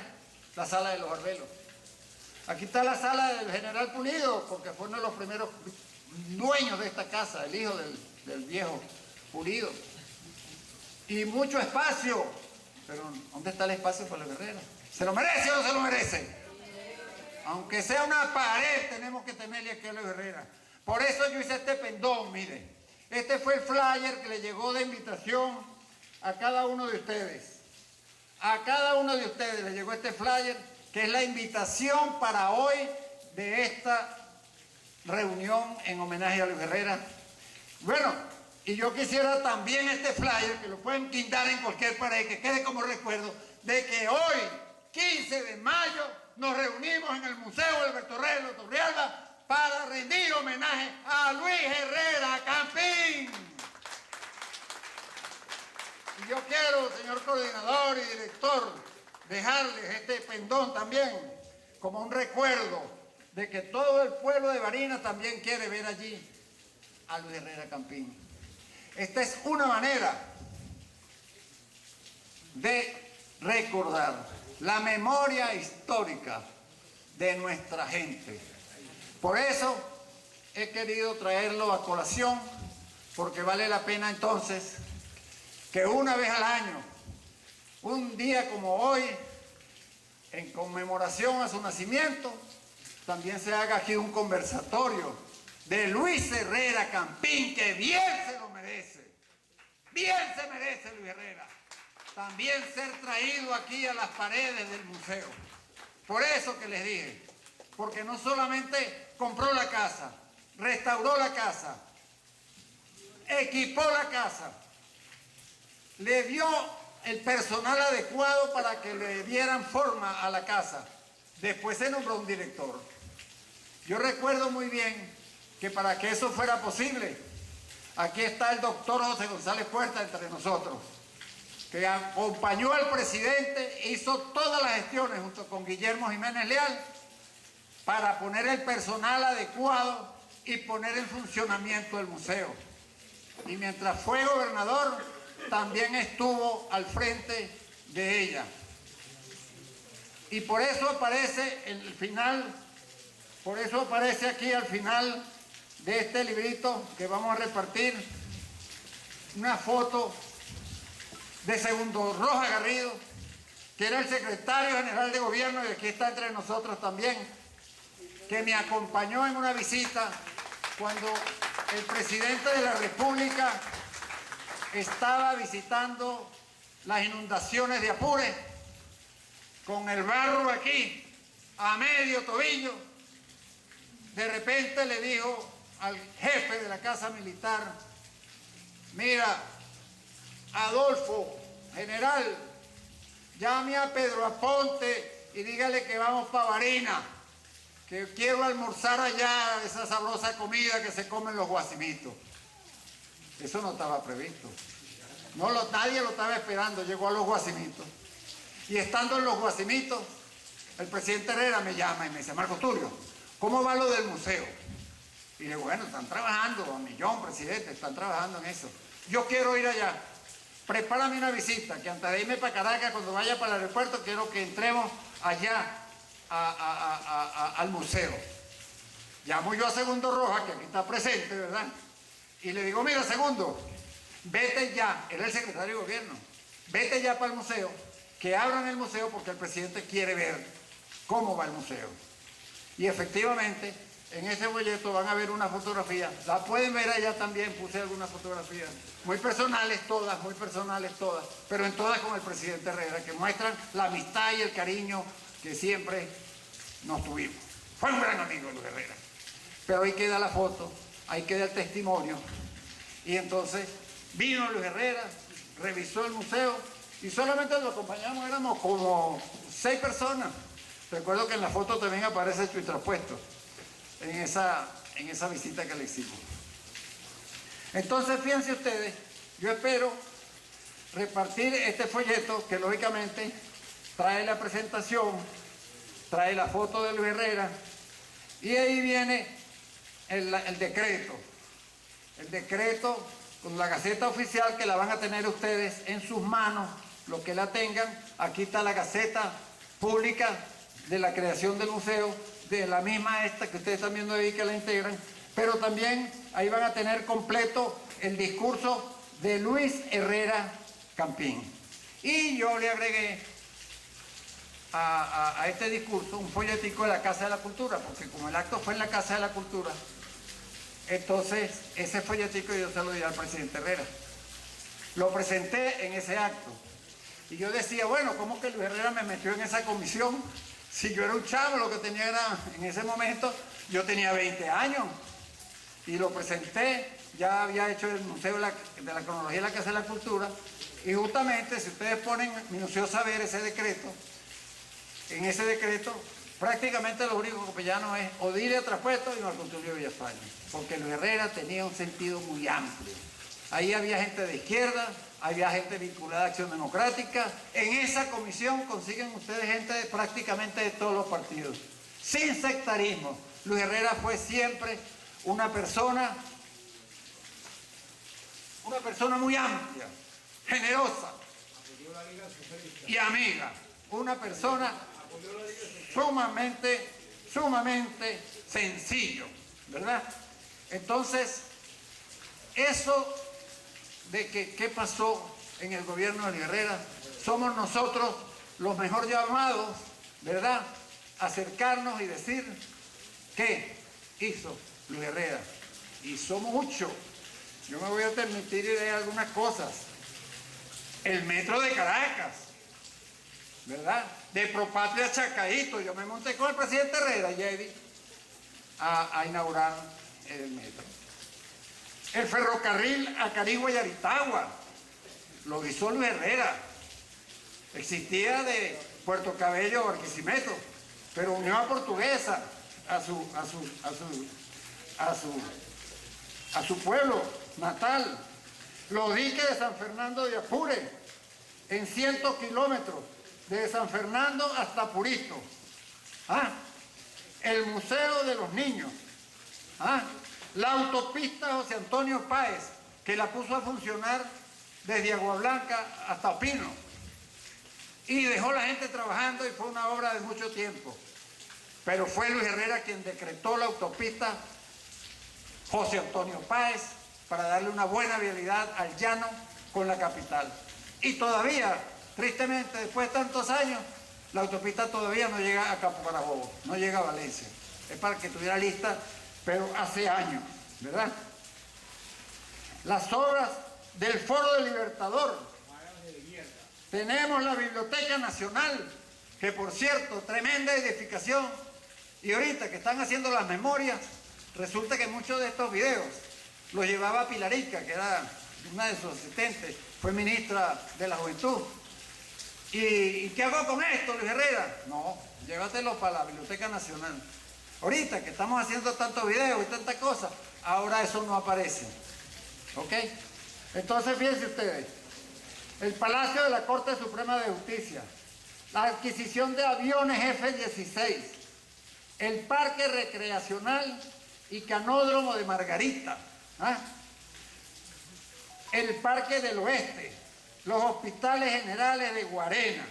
la sala de los Arbelos. Aquí está la sala del general Pulido, porque fue uno de los primeros dueños de esta casa, el hijo del viejo Pulido. Y mucho espacio, pero ¿dónde está el espacio para Luis Herrera? ¿Se lo merece o no se lo merece? Aunque sea una pared, tenemos que tenerle aquí a Luis Herrera. Por eso yo hice este pendón, mire. Este fue el flyer que le llegó de invitación a cada uno de ustedes. A cada uno de ustedes le llegó este flyer, que es la invitación para hoy de esta reunión en homenaje a Luis Herrera. Bueno, y yo quisiera también este flyer, que lo pueden guindar en cualquier pared, que quede como recuerdo, de que hoy, 15 de mayo, nos reunimos en el Museo Alberto Herrero Torrealba para rendir homenaje a Luis Herrera Campín. Y yo quiero, señor coordinador y director, dejarles este pendón también como un recuerdo de que todo el pueblo de Barinas también quiere ver allí a Luis Herrera Campín. Esta es una manera de recordar la memoria histórica de nuestra gente. Por eso he querido traerlo a colación, porque vale la pena entonces que una vez al año, un día como hoy, en conmemoración a su nacimiento, también se haga aquí un conversatorio de Luis Herrera Campín, que bien se lo merece. Bien se merece Luis Herrera. También ser traído aquí a las paredes del museo. Por eso que les dije, porque no solamente compró la casa, restauró la casa, equipó la casa, le dio el personal adecuado para que le dieran forma a la casa. Después se nombró un director. Yo recuerdo muy bien que para que eso fuera posible, aquí está el doctor José González Puerta entre nosotros, que acompañó al presidente, hizo todas las gestiones junto con Guillermo Jiménez Leal para poner el personal adecuado y poner en funcionamiento el museo. Y mientras fue gobernador, también estuvo al frente de ella. Y por eso aparece en el final, por eso aparece aquí al final de este librito que vamos a repartir, una foto de Segundo Rojas Garrido, que era el secretario general de gobierno, y aquí está entre nosotros también, que me acompañó en una visita cuando el presidente de la República estaba visitando las inundaciones de Apure, con el barro aquí a medio tobillo, de repente le dijo al jefe de la casa militar: mira, Adolfo, general, llame a Pedro Aponte y dígale que vamos para Barinas, que quiero almorzar allá esa sabrosa comida que se comen los guasimitos. Eso no estaba previsto. Nadie lo estaba esperando. Llegó a los guasimitos. Y estando en los guasimitos, el presidente Herrera me llama y me dice: Marco Tulio, ¿cómo va lo del museo? Y le digo: bueno, están trabajando, don Millón, presidente, están trabajando en eso. Yo quiero ir allá. Prepárame una visita, que antes de irme para Caracas, cuando vaya para el aeropuerto, quiero que entremos allá al museo. Llamo yo a Segundo Rojas, que aquí está presente, ¿verdad? Y le digo: mira, Segundo, vete ya, él es el secretario de gobierno, vete ya para el museo, que abran el museo porque el presidente quiere ver cómo va el museo. Y efectivamente, en ese folleto van a ver una fotografía, la pueden ver allá también, puse algunas fotografías, muy personales todas, pero en todas con el presidente Herrera, que muestran la amistad y el cariño que siempre nos tuvimos. Fue un gran amigo Luis Herrera. Pero ahí queda la foto, ahí queda el testimonio. Y entonces vino Luis Herrera, revisó el museo y solamente lo acompañamos, éramos como 6 personas. Recuerdo que en la foto también aparece Chuitrapuesto, en esa visita que le hicimos. Entonces, fíjense ustedes, yo espero repartir este folleto que lógicamente trae la presentación, trae la foto de Luis Herrera y ahí viene el decreto. El decreto con la Gaceta Oficial, que la van a tener ustedes en sus manos, los que la tengan. Aquí está la Gaceta Pública de la creación del museo, de la misma esta que ustedes están viendo ahí, que la integran, pero también ahí van a tener completo el discurso de Luis Herrera Campín. Y yo le agregué a este discurso un folletico de la Casa de la Cultura, porque como el acto fue en la Casa de la Cultura, entonces ese folletico yo se lo di al presidente Herrera. Lo presenté en ese acto. Y yo decía: bueno, ¿cómo que Luis Herrera me metió en esa comisión? Si yo era un chavo, lo que tenía era, en ese momento, yo tenía 20 años. Y lo presenté, ya había hecho el Museo de la Cronología de la Casa de la Cultura. Y justamente, si ustedes ponen minucioso ver ese decreto, en ese decreto, prácticamente lo único que pillano es Odilia Trapuesto y Marco Tulio Villafañe, porque Luis Herrera tenía un sentido muy amplio. Ahí había gente de izquierda, había gente vinculada a Acción Democrática. En esa comisión consiguen ustedes gente prácticamente de todos los partidos, sin sectarismo. Luis Herrera fue siempre una persona muy amplia, generosa y amiga, una persona sumamente sencillo, ¿verdad? Entonces, eso de que qué pasó en el gobierno de Luis Herrera, somos nosotros los mejor llamados, ¿verdad?, a acercarnos y decir qué hizo Luis Herrera. Hizo mucho. Yo me voy a permitir leer algunas cosas. El metro de Caracas, ¿verdad?, de Propatria a Chacaíto. Yo me monté con el presidente Herrera, Yedi, a inaugurar el metro. El ferrocarril a Carigua y Aritagua, lo hizo Luis Herrera. Existía de Puerto Cabello a Barquisimeto, pero unió a Portuguesa a su pueblo natal. Los diques de San Fernando de Apure, en 100 kilómetros, de San Fernando hasta Purito. El Museo de los Niños. La autopista José Antonio Páez, que la puso a funcionar desde Agua Blanca hasta Pino. Y dejó a la gente trabajando y fue una obra de mucho tiempo. Pero fue Luis Herrera quien decretó la autopista José Antonio Páez para darle una buena vialidad al llano con la capital. Y todavía, tristemente, después de tantos años, la autopista todavía no llega a Campo Carabobo, no llega a Valencia. Es para que estuviera lista, pero hace años, ¿verdad? Las obras del Foro del Libertador, Tenemos la Biblioteca Nacional, que por cierto, tremenda edificación. Y ahorita que están haciendo las memorias, resulta que muchos de estos videos los llevaba Pilarica, que era una de sus asistentes, fue ministra de la Juventud. ¿Y qué hago con esto, Luis Herrera? No, llévatelo para la Biblioteca Nacional. Ahorita que estamos haciendo tantos videos y tantas cosas, ahora eso no aparece. ¿Ok? Entonces, fíjense ustedes, el Palacio de la Corte Suprema de Justicia, la adquisición de aviones F-16, el Parque Recreacional y Canódromo de Margarita, ¿ah? El Parque del Oeste, los hospitales generales de Guarena,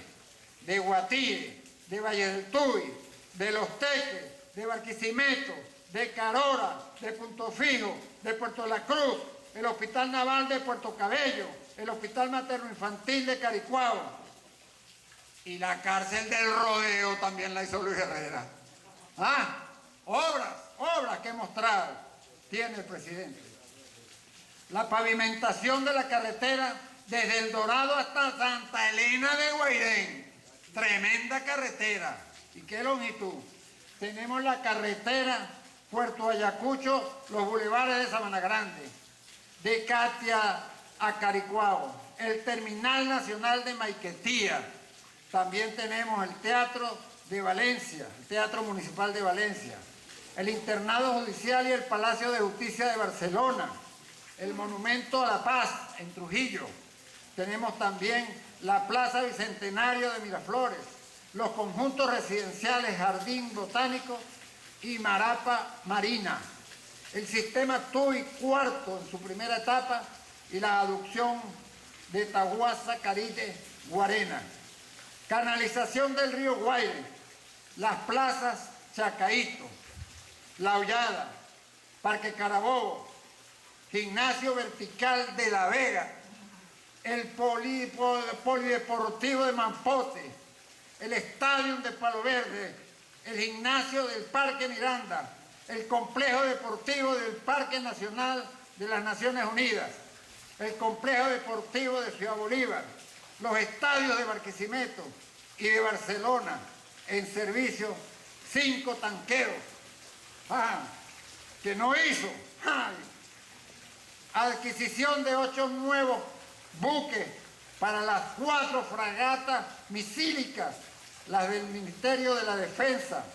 de Guatire, de Valle del Tuy, de Los Teques, de Barquisimeto, de Carora, de Punto Fijo, de Puerto La Cruz, el Hospital Naval de Puerto Cabello, el Hospital Materno Infantil de Caricuao y la cárcel del Rodeo también la hizo Luis Herrera. ¿Ah? Obras que mostrar tiene el presidente. La pavimentación de la carretera desde El Dorado hasta Santa Elena de Guairén. Tremenda carretera. ¿Y qué longitud? Tenemos la carretera Puerto Ayacucho, los bulevares de Sabana Grande, de Catia a Caricuao, el Terminal Nacional de Maiquetía. También tenemos el Teatro de Valencia, el Teatro Municipal de Valencia, el Internado Judicial y el Palacio de Justicia de Barcelona, el Monumento a la Paz en Trujillo. Tenemos también la Plaza Bicentenario de Miraflores, los conjuntos residenciales Jardín Botánico y Marapa Marina, el sistema TUI cuarto en su primera etapa y la aducción de Tahuasa Carite Guarena, canalización del río Guaire, las plazas Chacaíto, La Hollada, Parque Carabobo, Gimnasio Vertical de La Vega, el Polideportivo de Mampote, el Estadio de Palo Verde, el Gimnasio del Parque Miranda, el Complejo Deportivo del Parque Nacional de las Naciones Unidas, el Complejo Deportivo de Ciudad Bolívar, los estadios de Barquisimeto y de Barcelona en servicio, 5 tanqueros, que no hizo, adquisición de 8 nuevos buques para las 4 fragatas misílicas, las del Ministerio de la Defensa,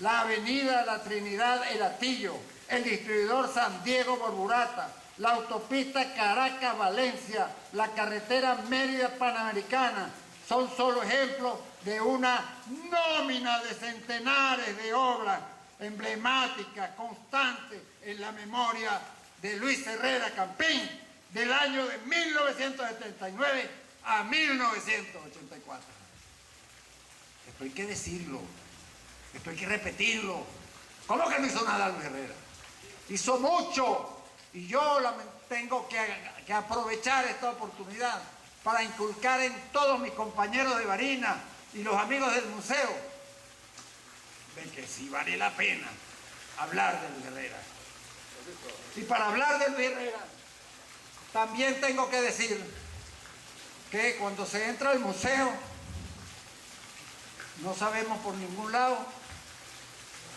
la Avenida La Trinidad El Atillo, el distribuidor San Diego Borburata, la autopista Caracas-Valencia, la carretera Mérida Panamericana, son solo ejemplos de una nómina de centenares de obras emblemáticas, constantes en la memoria de Luis Herrera Campín, del año de 1979 a 1984. Esto hay que decirlo, esto hay que repetirlo. ¿Cómo que no hizo nada Luis Herrera? Hizo mucho, y yo tengo que aprovechar esta oportunidad para inculcar en todos mis compañeros de Barinas y los amigos del museo de que sí vale la pena hablar de Luis Herrera. Y para hablar de Luis Herrera, también tengo que decir que cuando se entra al museo, no sabemos por ningún lado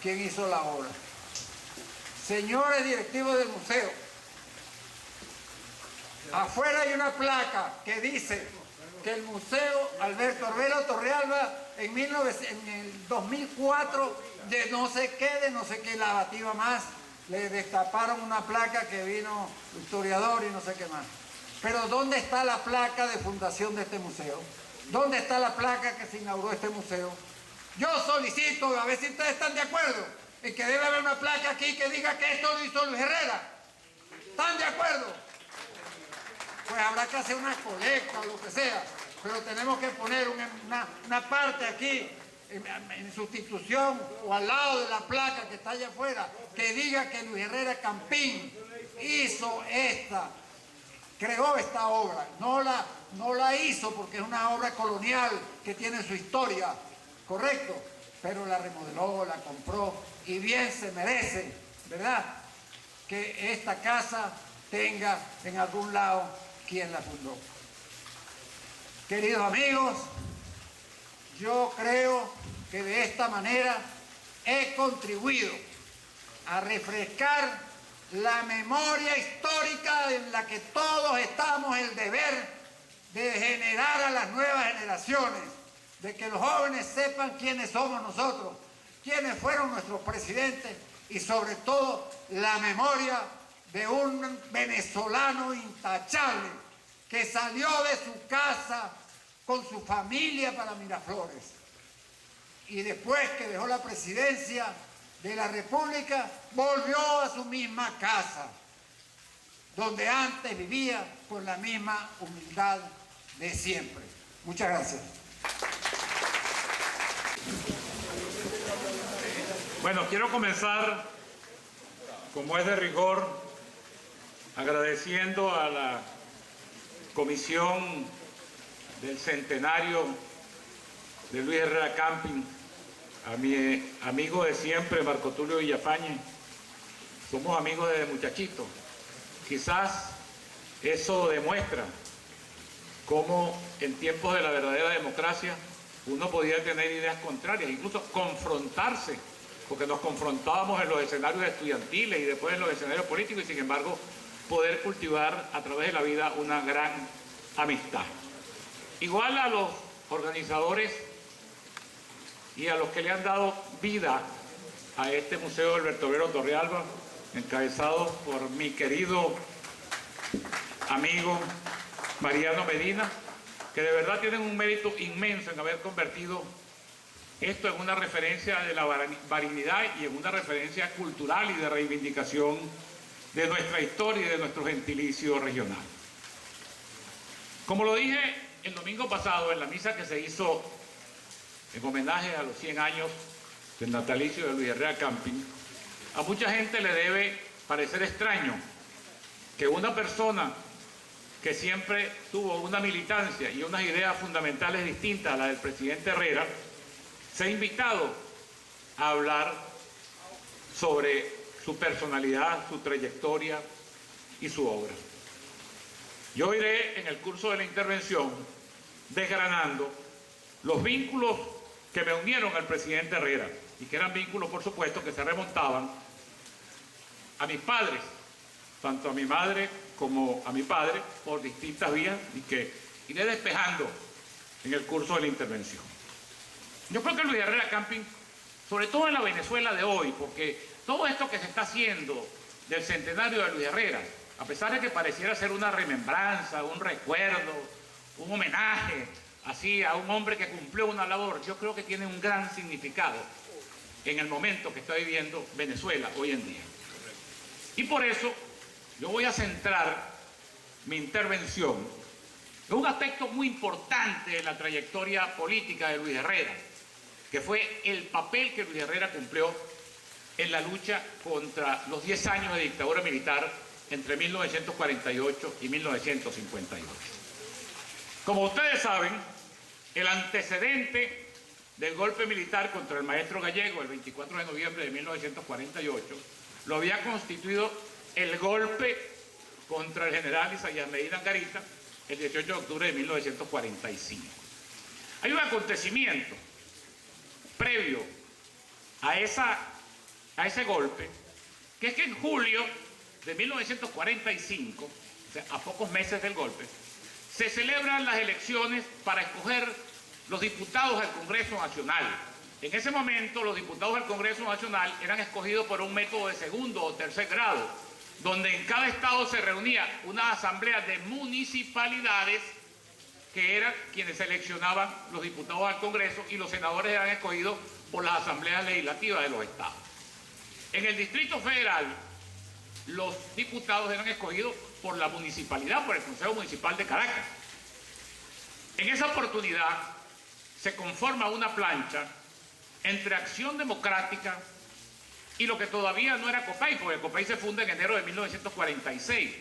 quién hizo la obra. Señores directivos del museo, afuera hay una placa que dice que el Museo Alberto Arbelo Torrealba en el 2004 de no sé qué lavativa más, le destaparon una placa que vino historiador y no sé qué más. Pero ¿dónde está la placa de fundación de este museo? ¿Dónde está la placa que se inauguró este museo? Yo solicito, a ver si ustedes están de acuerdo, en que debe haber una placa aquí que diga que esto lo hizo Luis Herrera. ¿Están de acuerdo? Pues habrá que hacer una colecta o lo que sea, pero tenemos que poner una parte aquí en sustitución o al lado de la placa que está allá afuera, que diga que Luis Herrera Campín hizo creó esta obra. No la hizo porque es una obra colonial que tiene su historia, correcto, pero la remodeló, la compró y bien se merece, ¿verdad?, que esta casa tenga en algún lado quien la fundó. Queridos amigos, yo creo que de esta manera he contribuido a refrescar la memoria histórica en la que todos estamos el deber de generar a las nuevas generaciones, de que los jóvenes sepan quiénes somos nosotros, quiénes fueron nuestros presidentes y sobre todo la memoria de un venezolano intachable que salió de su casa con su familia para Miraflores y después que dejó la presidencia de la República volvió a su misma casa, donde antes vivía con la misma humildad de siempre. Muchas gracias. Bueno, quiero comenzar, como es de rigor, agradeciendo a la Comisión del Centenario de Luis Herrera Camping, a mi amigo de siempre, Marco Tulio Villafañe. Somos amigos desde muchachitos. Quizás eso demuestra cómo en tiempos de la verdadera democracia uno podía tener ideas contrarias, incluso confrontarse, porque nos confrontábamos en los escenarios estudiantiles y después en los escenarios políticos y sin embargo poder cultivar a través de la vida una gran amistad. Igual a los organizadores y a los que le han dado vida a este Museo del Bertolero Torrealba, encabezado por mi querido amigo Mariano Medina, que de verdad tienen un mérito inmenso en haber convertido esto en una referencia de la varinidad y en una referencia cultural y de reivindicación de nuestra historia y de nuestro gentilicio regional. Como lo dije el domingo pasado en la misa que se hizo en homenaje a los 100 años del natalicio de Luis Herrera Camping, a mucha gente le debe parecer extraño que una persona que siempre tuvo una militancia y unas ideas fundamentales distintas a las del presidente Herrera, se ha invitado a hablar sobre su personalidad, su trayectoria y su obra. Yo iré en el curso de la intervención desgranando los vínculos que me unieron al presidente Herrera y que eran vínculos, por supuesto, que se remontaban a mis padres, tanto a mi madre como a mi padre, por distintas vías y que iré despejando en el curso de la intervención. Yo creo que Luis Herrera Camping, sobre todo en la Venezuela de hoy, porque todo esto que se está haciendo del centenario de Luis Herrera, a pesar de que pareciera ser una remembranza, un recuerdo, un homenaje, así a un hombre que cumplió una labor, yo creo que tiene un gran significado en el momento que está viviendo Venezuela hoy en día. Y por eso yo voy a centrar mi intervención en un aspecto muy importante de la trayectoria política de Luis Herrera, que fue el papel que Luis Herrera cumplió en la lucha contra los 10 años de dictadura militar entre 1948 y 1958. Como ustedes saben, el antecedente del golpe militar contra el maestro Gallego el 24 de noviembre de 1948 lo había constituido el golpe contra el general Isaías Medina Angarita el 18 de octubre de 1945. Hay un acontecimiento previo a ese golpe, que es que en julio de 1945, o sea, a pocos meses del golpe, se celebran las elecciones para escoger los diputados al Congreso Nacional. En ese momento los diputados al Congreso Nacional eran escogidos por un método de segundo o tercer grado, donde en cada estado se reunía una asamblea de municipalidades que eran quienes seleccionaban los diputados al Congreso y los senadores eran escogidos por las asambleas legislativas de los estados. En el Distrito Federal, los diputados eran escogidos por la municipalidad, por el Consejo Municipal de Caracas. En esa oportunidad se conforma una plancha entre Acción Democrática y lo que todavía no era COPEI, porque COPEI se funda en enero de 1946.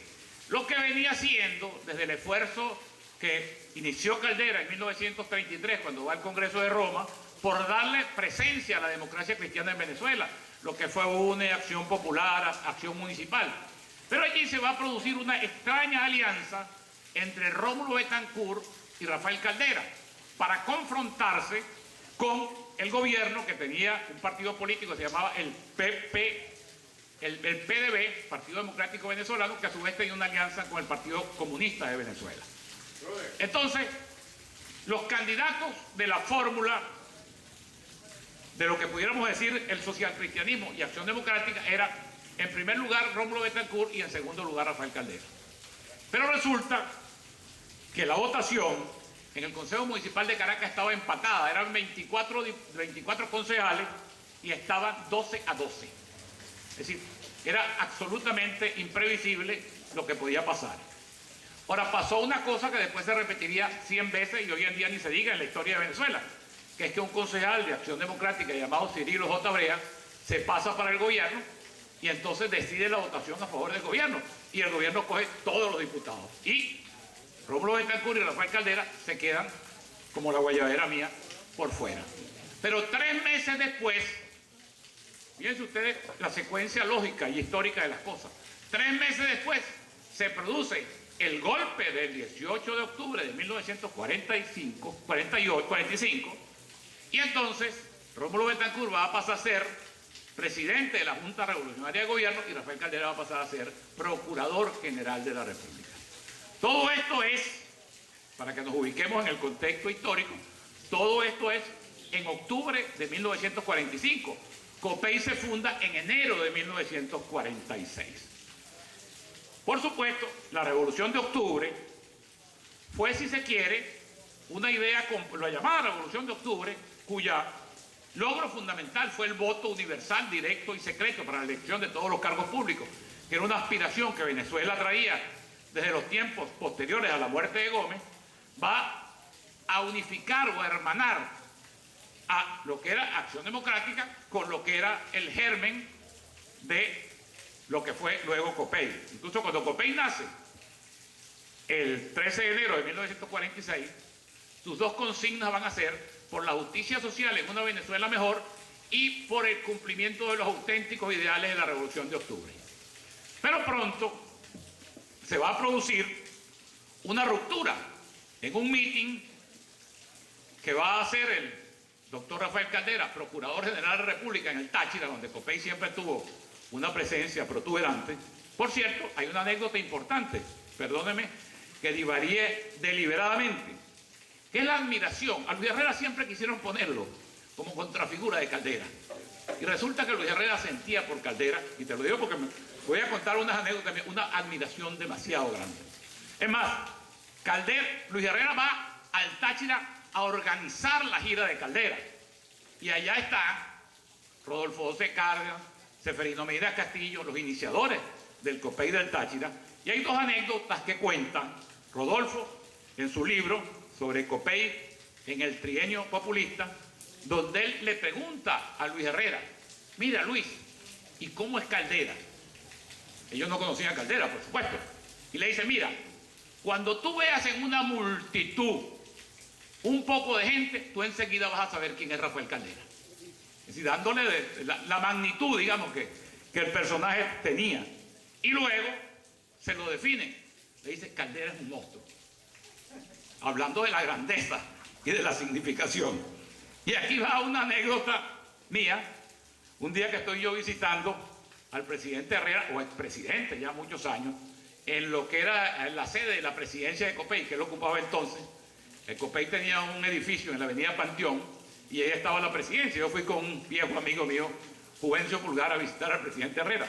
Lo que venía haciendo desde el esfuerzo que inició Caldera en 1933, cuando va al Congreso de Roma, por darle presencia a la democracia cristiana en Venezuela, lo que fue UNE, Acción Popular, Acción Municipal. Pero allí se va a producir una extraña alianza entre Rómulo Betancourt y Rafael Caldera para confrontarse con el gobierno que tenía un partido político que se llamaba el PP, el PDB, Partido Democrático Venezolano, que a su vez tenía una alianza con el Partido Comunista de Venezuela. Entonces, los candidatos de la fórmula de lo que pudiéramos decir el socialcristianismo y Acción Democrática era, en primer lugar, Rómulo Betancourt y en segundo lugar, Rafael Caldera. Pero resulta que la votación en el Consejo Municipal de Caracas estaba empatada, eran 24 concejales y estaban 12-12. Es decir, era absolutamente imprevisible lo que podía pasar. Ahora, pasó una cosa que después se repetiría 100 veces y hoy en día ni se diga en la historia de Venezuela, que es que un concejal de Acción Democrática llamado Cirilo J. Brea se pasa para el gobierno y entonces decide la votación a favor del gobierno y el gobierno coge todos los diputados. Y Rómulo Betancourt y Rafael Caldera se quedan, como la guayabera mía, por fuera. Pero 3 meses después, fíjense ustedes la secuencia lógica y histórica de las cosas, 3 meses después se produce el golpe del 18 de octubre de 1945, y entonces Rómulo Betancourt va a pasar a ser presidente de la Junta Revolucionaria de Gobierno y Rafael Caldera va a pasar a ser Procurador General de la República. Todo esto es, para que nos ubiquemos en el contexto histórico, todo esto es en octubre de 1945. COPEI se funda en enero de 1946. Por supuesto, la Revolución de Octubre fue, si se quiere, una idea, la llamada Revolución de Octubre, cuya logro fundamental fue el voto universal, directo y secreto para la elección de todos los cargos públicos, que era una aspiración que Venezuela traía desde los tiempos posteriores a la muerte de Gómez, va a unificar o a hermanar a lo que era Acción Democrática con lo que era el germen de lo que fue luego COPEI. Incluso cuando COPEI nace, el 13 de enero de 1946, sus 2 consignas van a ser por la justicia social en una Venezuela mejor y por el cumplimiento de los auténticos ideales de la Revolución de Octubre. Pero pronto se va a producir una ruptura en un meeting que va a hacer el doctor Rafael Caldera, Procurador General de la República en el Táchira, donde COPEI siempre tuvo una presencia protuberante. Por cierto, hay una anécdota importante, perdóneme que divaríe deliberadamente, que es la admiración. A Luis Herrera siempre quisieron ponerlo como contrafigura de Caldera. Y resulta que Luis Herrera sentía por Caldera, y te lo digo porque me voy a contar unas anécdotas, una admiración demasiado grande. Es más, Luis Herrera va al Táchira a organizar la gira de Caldera. Y allá está Rodolfo José Cárdenas, Seferino Medina Castillo, los iniciadores del COPEI del Táchira. Y hay 2 anécdotas que cuentan Rodolfo en su libro sobre COPEI en el trienio populista, donde él le pregunta a Luis Herrera, mira Luis, ¿y cómo es Caldera? Ellos no conocían a Caldera, por supuesto. Y le dice, mira, cuando tú veas en una multitud un poco de gente, tú enseguida vas a saber quién es Rafael Caldera. Es decir, dándole la magnitud, digamos, que el personaje tenía. Y luego se lo define. Le dice, Caldera es un monstruo. Hablando de la grandeza y de la significación. Y aquí va una anécdota mía. Un día que estoy yo visitando al presidente Herrera, o expresidente ya muchos años, en lo que era la sede de la presidencia de COPEI, que él ocupaba entonces. El COPEI tenía un edificio en la avenida Panteón y ahí estaba la presidencia. Yo fui con un viejo amigo mío, Juvencio Pulgar, a visitar al presidente Herrera.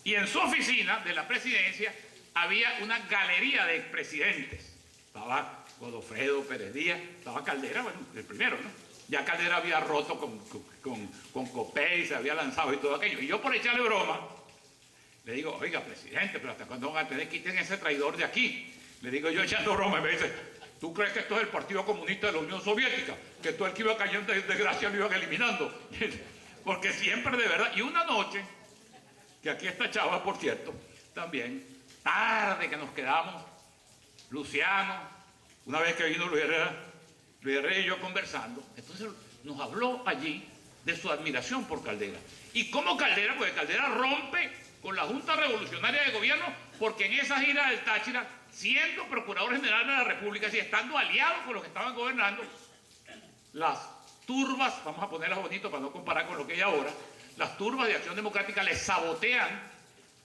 Y en su oficina de la presidencia había una galería de expresidentes. Estaba Godofredo Pérez Díaz, estaba Caldera, bueno, el primero, ¿no? Ya Caldera había roto con COPEI, se había lanzado y todo aquello. Y yo, por echarle broma, le digo, oiga, presidente, pero ¿hasta cuándo van a tener? Quiten ese traidor de aquí? Le digo yo echando broma y me dice, ¿tú crees que esto es el Partido Comunista de la Unión Soviética? Que todo el que iba cayendo de desgracia lo iban eliminando. Porque siempre de verdad. Y una noche, que aquí esta chava, por cierto, también, tarde que nos quedamos, Luciano, una vez que vino Luis Herrera y yo conversando, entonces nos habló allí de su admiración por Caldera. Y cómo Caldera, porque Caldera rompe con la Junta Revolucionaria de Gobierno, porque en esa gira del Táchira siendo Procurador General de la República, y estando aliado con los que estaban gobernando, las turbas, vamos a ponerlas bonito para no comparar con lo que hay ahora, las turbas de Acción Democrática le sabotean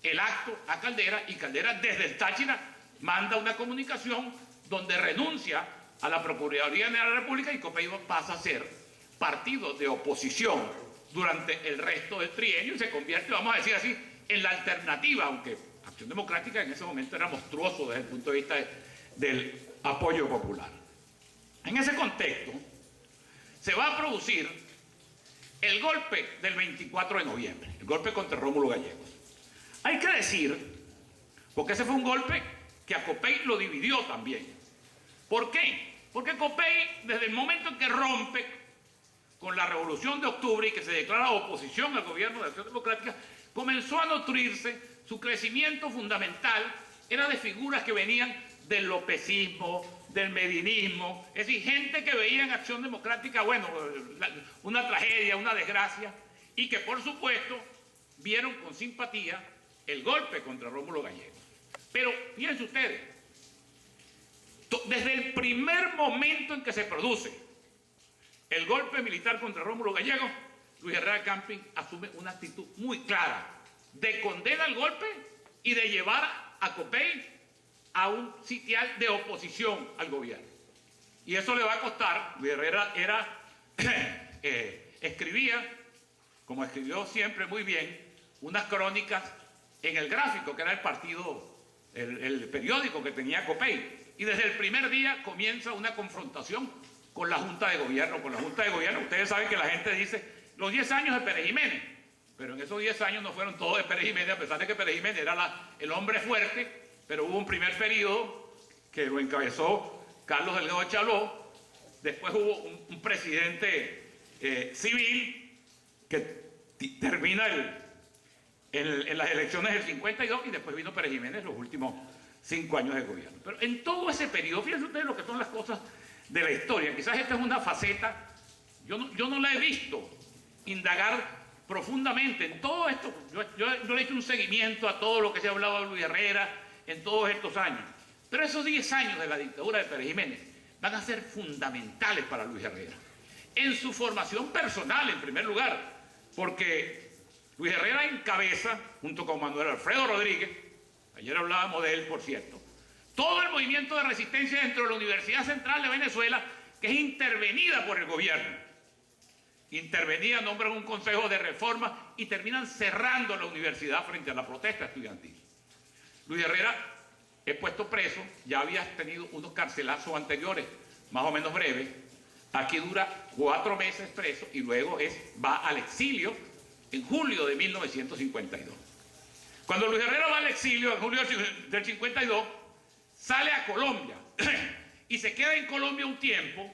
el acto a Caldera, y Caldera desde el Táchira manda una comunicación donde renuncia a la Procuraduría General de la República y Copey pasa a ser partido de oposición durante el resto del trienio y se convierte, vamos a decir así, en la alternativa, aunque Acción Democrática en ese momento era monstruoso desde el punto de vista del apoyo popular. En ese contexto, se va a producir el golpe del 24 de noviembre, el golpe contra Rómulo Gallegos. Hay que decir, porque ese fue un golpe que a Copey lo dividió también. ¿Por qué? Porque Copey, desde el momento en que rompe con la Revolución de Octubre y que se declara oposición al gobierno de Acción Democrática, comenzó a nutrirse, su crecimiento fundamental era de figuras que venían del lopecismo, del medinismo, es decir, gente que veía en Acción Democrática, bueno, una tragedia, una desgracia, y que por supuesto vieron con simpatía el golpe contra Rómulo Gallegos. Pero fíjense ustedes, desde el primer momento en que se produce el golpe militar contra Rómulo Gallegos, Luis Herrera Campins asume una actitud muy clara de condena al golpe y de llevar a Copey a un sitial de oposición al gobierno. Y eso le va a costar. Luis Herrera escribía, como escribió siempre muy bien, unas crónicas en El Gráfico, que era el partido, el periódico que tenía Copey. Y desde el primer día comienza una confrontación con la Junta de Gobierno. Con la Junta de Gobierno, ustedes saben que la gente dice los 10 años de Pérez Jiménez, pero en esos 10 años no fueron todos de Pérez Jiménez, a pesar de que Pérez Jiménez era el hombre fuerte, pero hubo un primer periodo que lo encabezó Carlos Delgado Chaló, después hubo un presidente civil que termina en las elecciones del 52 y después vino Pérez Jiménez los últimos 5 años de gobierno. Pero en todo ese periodo, fíjense ustedes lo que son las cosas de la historia. Quizás esta es una faceta, yo no la he visto indagar profundamente en todo esto. Yo le he hecho un seguimiento a todo lo que se ha hablado de Luis Herrera en todos estos años. Pero esos 10 años de la dictadura de Pérez Jiménez van a ser fundamentales para Luis Herrera. En su formación personal, en primer lugar, porque Luis Herrera encabeza, junto con Manuel Alfredo Rodríguez, ayer hablábamos de él, por cierto, todo el movimiento de resistencia dentro de la Universidad Central de Venezuela, que es intervenida por el gobierno. Intervenida, nombran un consejo de reforma y terminan cerrando la universidad frente a la protesta estudiantil. Luis Herrera es puesto preso, ya había tenido unos carcelazos anteriores, más o menos breves. Aquí dura 4 meses preso y luego va al exilio en julio de 1952. Cuando Luis Herrera va al exilio en julio del 52, sale a Colombia y se queda en Colombia un tiempo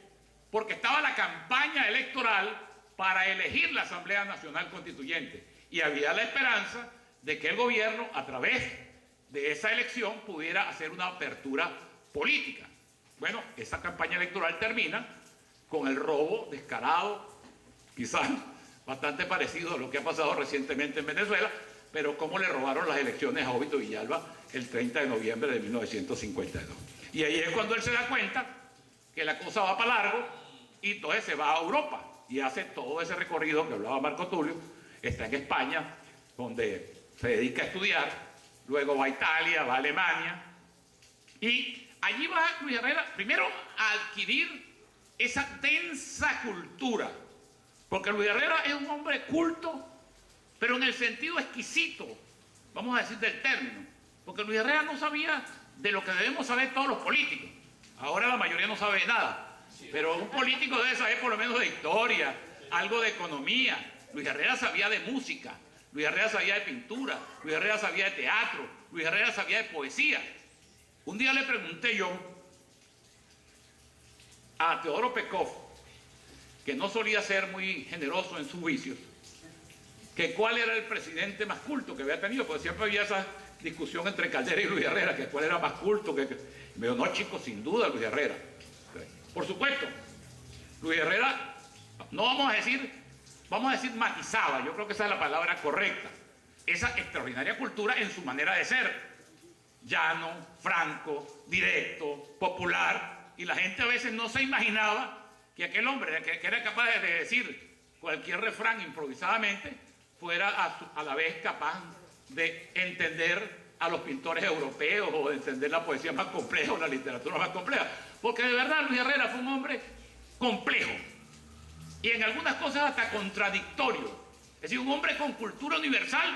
porque estaba la campaña electoral para elegir la Asamblea Nacional Constituyente y había la esperanza de que el gobierno, a través de esa elección, pudiera hacer una apertura política. Bueno, esa campaña electoral termina con el robo descarado, quizás bastante parecido a lo que ha pasado recientemente en Venezuela, pero cómo le robaron las elecciones a Jovito Villalba el 30 de noviembre de 1952. Y ahí es cuando él se da cuenta que la cosa va para largo y entonces se va a Europa y hace todo ese recorrido que hablaba Marco Tulio. Está en España, donde se dedica a estudiar, luego va a Italia, va a Alemania, y allí va Luis Herrera primero a adquirir esa densa cultura, porque Luis Herrera es un hombre culto, pero en el sentido exquisito, vamos a decir, del término, porque Luis Herrera no sabía de lo que debemos saber todos los políticos. Ahora la mayoría no sabe nada, pero un político debe saber por lo menos de historia, algo de economía. Luis Herrera sabía de música, Luis Herrera sabía de pintura, Luis Herrera sabía de teatro, Luis Herrera sabía de poesía. Un día le pregunté yo a Teodoro Pekov, que no solía ser muy generoso en sus juicios, que cuál era el presidente más culto que había tenido, porque siempre había esa discusión entre Caldera y Luis Herrera, que cuál era más culto. Me dijo, no, chicos, sin duda Luis Herrera. Por supuesto, Luis Herrera, no vamos a decir matizaba, yo creo que esa es la palabra correcta, esa extraordinaria cultura en su manera de ser. llano, franco, directo, popular, y la gente a veces no se imaginaba que aquel hombre que era capaz de decir cualquier refrán improvisadamente fuera a la vez capaz de entender a los pintores europeos o de entender la poesía más compleja o la literatura más compleja. Porque de verdad Luis Herrera fue un hombre complejo y en algunas cosas hasta contradictorio. Es decir, un hombre con cultura universal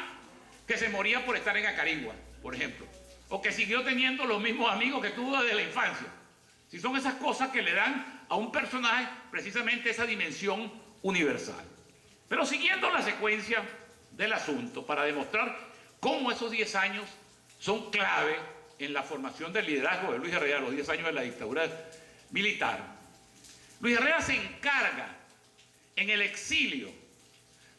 que se moría por estar en Acarigua, por ejemplo, o que siguió teniendo los mismos amigos que tuvo desde la infancia. Si son esas cosas que le dan a un personaje precisamente esa dimensión universal. Pero siguiendo la secuencia del asunto, para demostrar cómo esos 10 años son clave en la formación del liderazgo de Luis Herrera, los 10 años de la dictadura militar, Luis Herrera se encarga en el exilio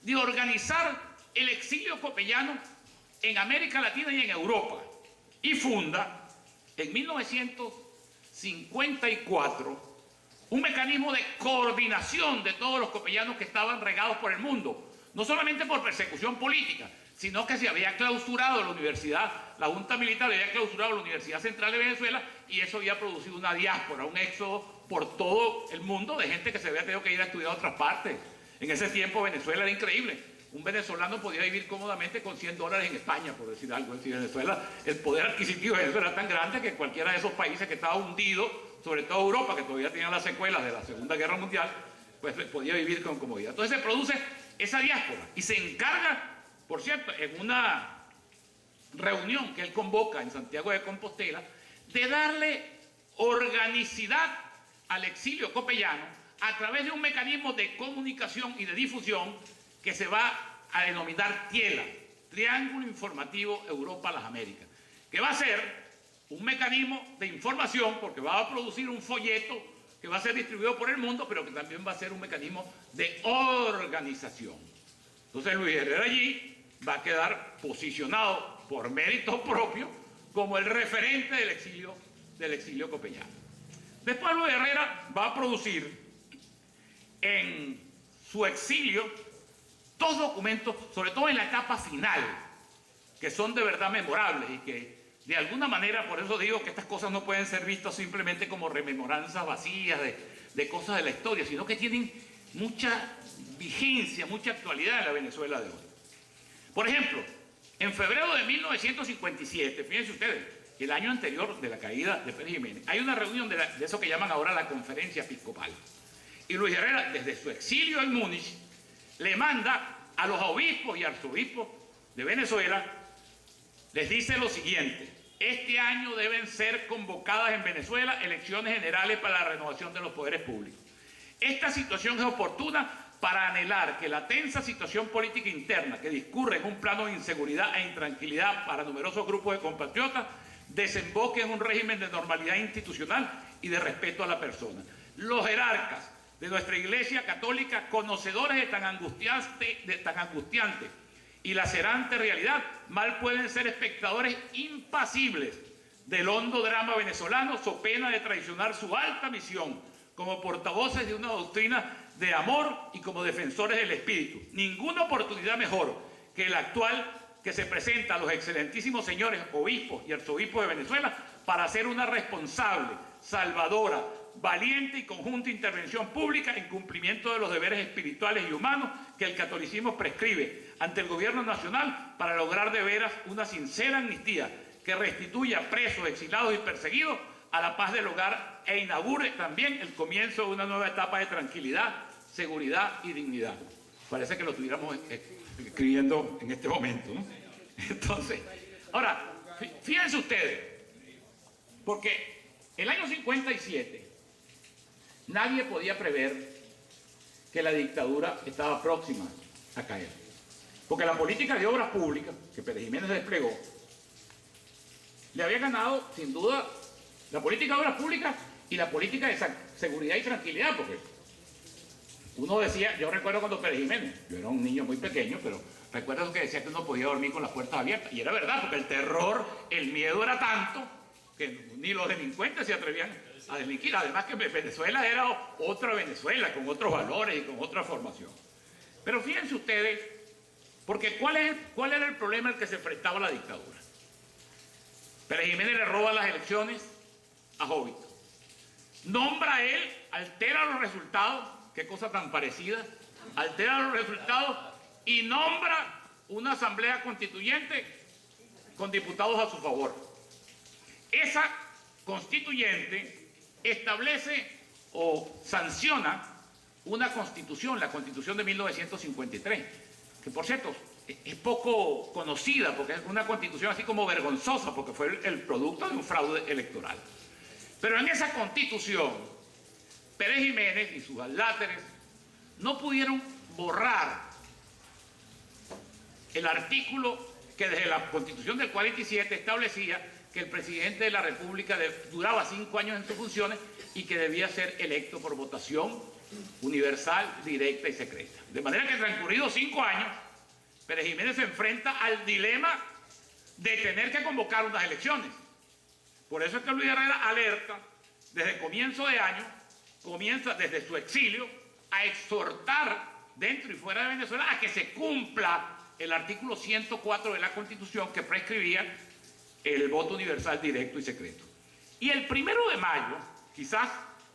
de organizar el exilio copellano en América Latina y en Europa, y funda en 1954 un mecanismo de coordinación de todos los copellanos que estaban regados por el mundo, no solamente por persecución política, sino que se había clausurado la universidad, la Junta Militar había clausurado la Universidad Central de Venezuela, y eso había producido una diáspora, un éxodo por todo el mundo de gente que se había tenido que ir a estudiar a otras partes. En ese tiempo Venezuela era increíble. Un venezolano podía vivir cómodamente con $100 en España, por decir algo. Es decir, Venezuela, el poder adquisitivo de Venezuela era tan grande que cualquiera de esos países que estaba hundido, sobre todo Europa, que todavía tenía las secuelas de la Segunda Guerra Mundial, pues podía vivir con comodidad. Entonces se produce esa diáspora y se encarga, por cierto, en una reunión que él convoca en Santiago de Compostela, de darle organicidad al exilio copellano a través de un mecanismo de comunicación y de difusión que se va a denominar TIELA, Triángulo Informativo Europa-Las Américas, que va a ser un mecanismo de información porque va a producir un folleto que va a ser distribuido por el mundo, pero que también va a ser un mecanismo de organización. Entonces Luis Herrera allí va a quedar posicionado por mérito propio como el referente del exilio copellano. Después Luis Herrera va a producir en su exilio dos documentos, sobre todo en la etapa final, que son de verdad memorables y que de alguna manera, por eso digo que estas cosas no pueden ser vistas simplemente como rememoranzas vacías de cosas de la historia, sino que tienen mucha vigencia, mucha actualidad en la Venezuela de hoy. Por ejemplo, en febrero de 1957, fíjense ustedes, el año anterior de la caída de Pérez Jiménez, hay una reunión de eso que llaman ahora la Conferencia Episcopal. Y Luis Herrera, desde su exilio en Múnich, le manda a los obispos y arzobispos de Venezuela, les dice lo siguiente: este año deben ser convocadas en Venezuela elecciones generales para la renovación de los poderes públicos. Esta situación es oportuna para anhelar que la tensa situación política interna que discurre en un plano de inseguridad e intranquilidad para numerosos grupos de compatriotas desemboque en un régimen de normalidad institucional y de respeto a la persona. Los jerarcas de nuestra Iglesia Católica, conocedores de tan angustiante y lacerante realidad, mal pueden ser espectadores impasibles del hondo drama venezolano, so pena de traicionar su alta misión como portavoces de una doctrina de amor y como defensores del espíritu. Ninguna oportunidad mejor que la actual que se presenta a los excelentísimos señores obispos y arzobispos de Venezuela para hacer una responsable, salvadora, valiente y conjunta intervención pública en cumplimiento de los deberes espirituales y humanos que el catolicismo prescribe ante el gobierno nacional para lograr de veras una sincera amnistía que restituya presos, exilados y perseguidos a la paz del hogar e inaugure también el comienzo de una nueva etapa de tranquilidad, seguridad y dignidad. Parece que lo estuviéramos escribiendo en este momento, ¿no? Entonces, ahora, fíjense ustedes, porque el año 57 nadie podía prever que la dictadura estaba próxima a caer. Porque la política de obras públicas que Pérez Jiménez desplegó le había ganado, sin duda, la política de obras públicas y la política de seguridad y tranquilidad, porque uno decía, yo recuerdo cuando Pérez Jiménez, yo era un niño muy pequeño, pero recuerdo que decía que uno podía dormir con las puertas abiertas, y era verdad, porque el terror, el miedo era tanto que ni los delincuentes se atrevían a delinquir. Además que Venezuela era otra Venezuela, con otros valores y con otra formación. Pero fíjense ustedes, porque ¿cuál era el problema al que se enfrentaba la dictadura? Pérez Jiménez le roba las elecciones a Jovito. Nombra a él, altera los resultados, qué cosa tan parecida, altera los resultados y nombra una asamblea constituyente con diputados a su favor. Esa constituyente establece o sanciona una constitución, la Constitución de 1953, que por cierto es poco conocida porque es una constitución así como vergonzosa porque fue el producto de un fraude electoral. Pero en esa constitución, Pérez Jiménez y sus adláteres no pudieron borrar el artículo que desde la Constitución del 47 establecía que el presidente de la República duraba 5 años en sus funciones y que debía ser electo por votación universal, directa y secreta. De manera que transcurridos 5 años, Pérez Jiménez se enfrenta al dilema de tener que convocar unas elecciones. Por eso es que Luis Herrera alerta desde comienzo de año, comienza desde su exilio a exhortar dentro y fuera de Venezuela a que se cumpla el artículo 104 de la Constitución que prescribía el voto universal, directo y secreto. Y el 1 de mayo, quizás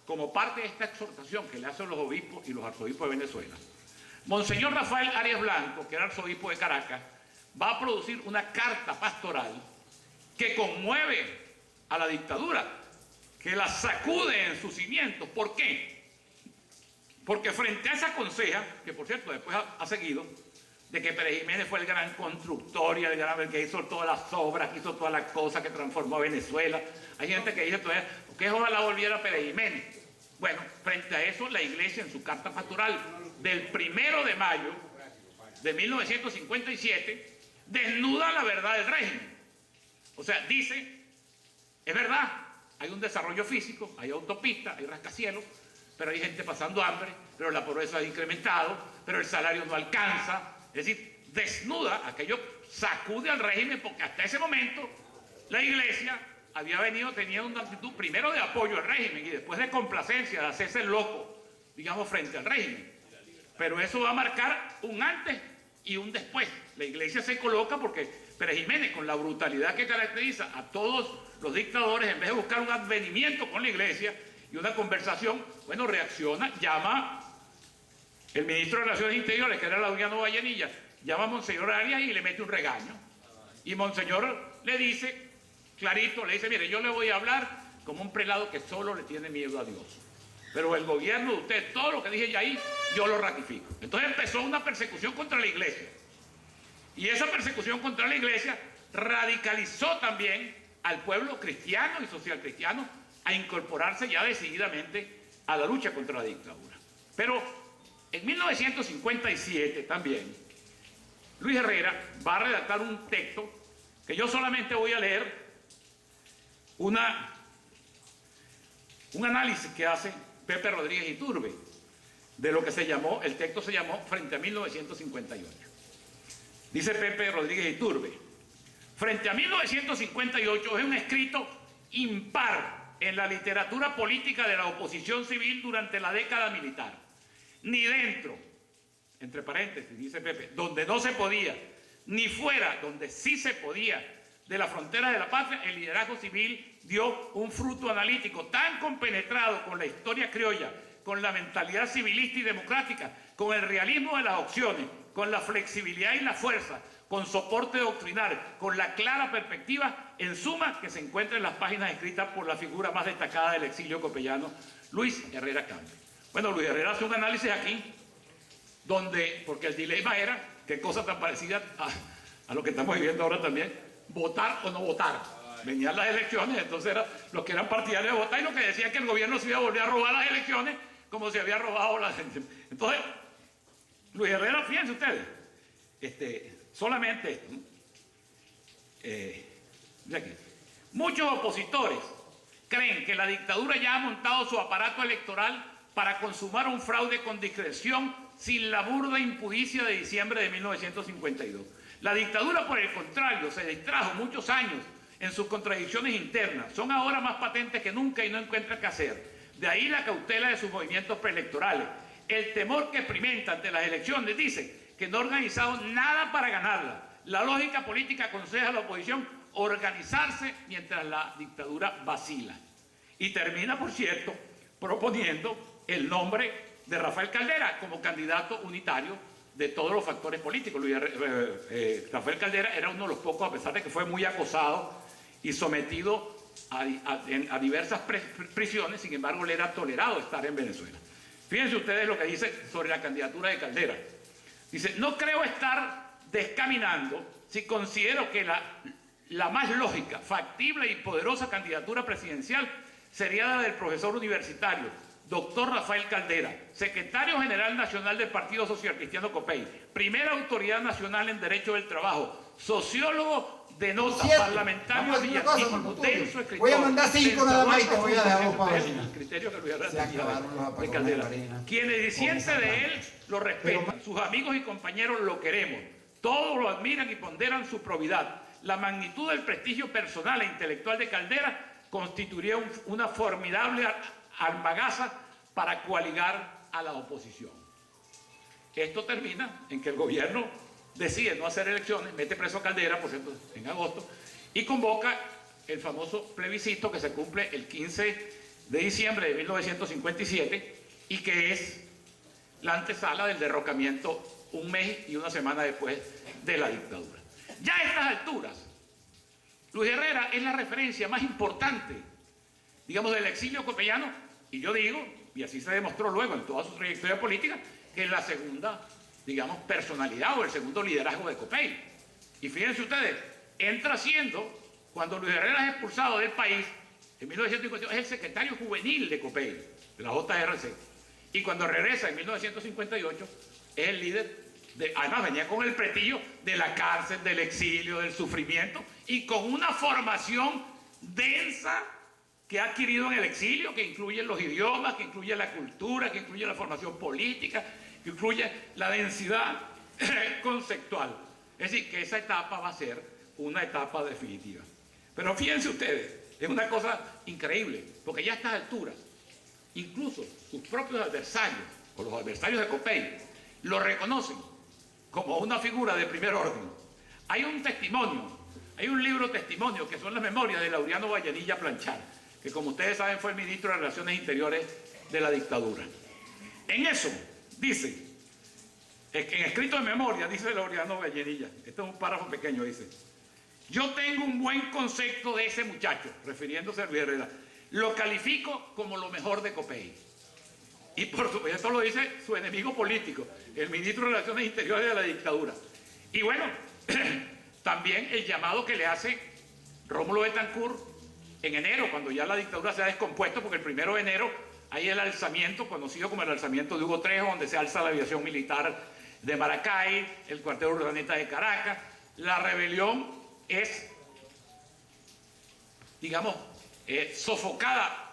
como parte de esta exhortación que le hacen los obispos y los arzobispos de Venezuela, Monseñor Rafael Arias Blanco, que era arzobispo de Caracas, va a producir una carta pastoral que conmueve a la dictadura, que la sacude en sus cimientos. ¿Por qué? Porque frente a esa conseja, que por cierto después ha seguido, de que Pérez Jiménez fue el gran constructor y el que hizo todas las obras, que hizo todas las cosas, que transformó a Venezuela. Hay gente que dice todavía, que ojalá volviera Pérez Jiménez. Bueno, frente a eso, la Iglesia en su carta pastoral del 1 de mayo de 1957 desnuda la verdad del régimen. O sea, dice, es verdad, hay un desarrollo físico, hay autopistas, hay rascacielos, pero hay gente pasando hambre, pero la pobreza ha incrementado, pero el salario no alcanza. Es decir, desnuda, aquello sacude al régimen porque hasta ese momento la Iglesia había venido teniendo una actitud primero de apoyo al régimen y después de complacencia, de hacerse el loco, digamos, frente al régimen. Pero eso va a marcar un antes y un después. La Iglesia se coloca porque Pérez Jiménez, con la brutalidad que caracteriza a todos los dictadores, en vez de buscar un advenimiento con la Iglesia y una conversación, bueno, reacciona, llama el ministro de Relaciones Interiores, que era Laureano Vallenilla, llama a Monseñor Arias y le mete un regaño. Y Monseñor le dice, clarito, le dice, mire, yo le voy a hablar como un prelado que solo le tiene miedo a Dios. Pero el gobierno de usted, todo lo que dije ya ahí, yo lo ratifico. Entonces empezó una persecución contra la Iglesia. Y esa persecución contra la Iglesia radicalizó también al pueblo cristiano y social cristiano a incorporarse ya decididamente a la lucha contra la dictadura. Pero en 1957 también, Luis Herrera va a redactar un texto que yo solamente voy a leer un análisis que hace Pepe Rodríguez Iturbe de lo que se llamó, el texto se llamó Frente a 1958. Dice Pepe Rodríguez Iturbe, Frente a 1958 es un escrito impar en la literatura política de la oposición civil durante la década militar. Ni dentro, entre paréntesis, dice Pepe, donde no se podía, ni fuera, donde sí se podía, de la frontera de la patria, el liderazgo civil dio un fruto analítico tan compenetrado con la historia criolla, con la mentalidad civilista y democrática, con el realismo de las opciones, con la flexibilidad y la fuerza, con soporte doctrinal, con la clara perspectiva, en suma, que se encuentra en las páginas escritas por la figura más destacada del exilio copellano, Luis Herrera Campbell. Bueno, Luis Herrera hace un análisis aquí, donde, porque el dilema era, qué cosa tan parecida a lo que estamos viviendo ahora también, votar o no votar. Venían las elecciones, entonces eran los que eran partidarios de votar y los que decían que el gobierno se iba a volver a robar las elecciones como se había robado la gente. Entonces, Luis Herrera, fíjense ustedes, solamente esto, aquí. Muchos opositores creen que la dictadura ya ha montado su aparato electoral para consumar un fraude con discreción sin la burda impudicia de diciembre de 1952. La dictadura, por el contrario, se distrajo muchos años en sus contradicciones internas. Son ahora más patentes que nunca y no encuentra qué hacer. De ahí la cautela de sus movimientos preelectorales. El temor que experimenta ante las elecciones dice que no ha organizado nada para ganarla. La lógica política aconseja a la oposición organizarse mientras la dictadura vacila. Y termina, por cierto, proponiendo el nombre de Rafael Caldera como candidato unitario de todos los factores políticos. Rafael Caldera era uno de los pocos, a pesar de que fue muy acosado y sometido a diversas prisiones, sin embargo le era tolerado estar en Venezuela. Fíjense ustedes lo que dice sobre la candidatura de Caldera. Dice: no creo estar descaminando si considero que la más lógica, factible y poderosa candidatura presidencial sería la del profesor universitario, doctor Rafael Caldera, secretario general nacional del Partido Social Cristiano Copey, primera autoridad nacional en Derecho del Trabajo, sociólogo de nota, parlamentario brillantino, denso escritor. Voy a mandar 5 nada más y te voy a dejar para el criterio que Luis Herrera de Caldera. Quienes disienten de él lo respetan, sus amigos y compañeros lo queremos, todos lo admiran y ponderan su probidad. La magnitud del prestigio personal e intelectual de Caldera constituiría una formidable armagaza para coaligar a la oposición. Esto termina en que el gobierno decide no hacer elecciones, mete preso a Caldera, por cierto, en agosto, y convoca el famoso plebiscito que se cumple el 15 de diciembre de 1957 y que es la antesala del derrocamiento un mes y una semana después de la dictadura. Ya a estas alturas, Luis Herrera es la referencia más importante, digamos, del exilio copeyano, y yo digo, y así se demostró luego en toda su trayectoria política, que es la segunda, digamos, personalidad o el segundo liderazgo de Copey. Y fíjense ustedes, entra siendo, cuando Luis Herrera es expulsado del país, en 1958, es el secretario juvenil de Copey, de la JRC, y cuando regresa en 1958, es el líder además venía con el prestigio de la cárcel, del exilio, del sufrimiento y con una formación densa que ha adquirido en el exilio, que incluye los idiomas, que incluye la cultura, que incluye la formación política, que incluye la densidad conceptual. Es decir, que esa etapa va a ser una etapa definitiva. Pero fíjense ustedes, es una cosa increíble, porque ya a estas alturas, incluso sus propios adversarios, o los adversarios de Copey, lo reconocen como una figura de primer orden. Hay un testimonio, hay un libro testimonio que son las memorias de Laureano Vallenilla Planchar, que como ustedes saben fue el ministro de Relaciones Interiores de la dictadura. En eso dice, en escrito de memoria, dice Laureano Vallenilla, este es un párrafo pequeño, dice: yo tengo un buen concepto de ese muchacho, refiriéndose a Luis Herrera, lo califico como lo mejor de Copey. Y por supuesto esto lo dice su enemigo político, el ministro de Relaciones Interiores de la dictadura. Y bueno, también el llamado que le hace Rómulo Betancourt en enero, cuando ya la dictadura se ha descompuesto, porque el 1 de enero hay el alzamiento, conocido como el alzamiento de Hugo Trejo, donde se alza la aviación militar de Maracay, el cuartel urdaneta de Caracas. La rebelión es, digamos, sofocada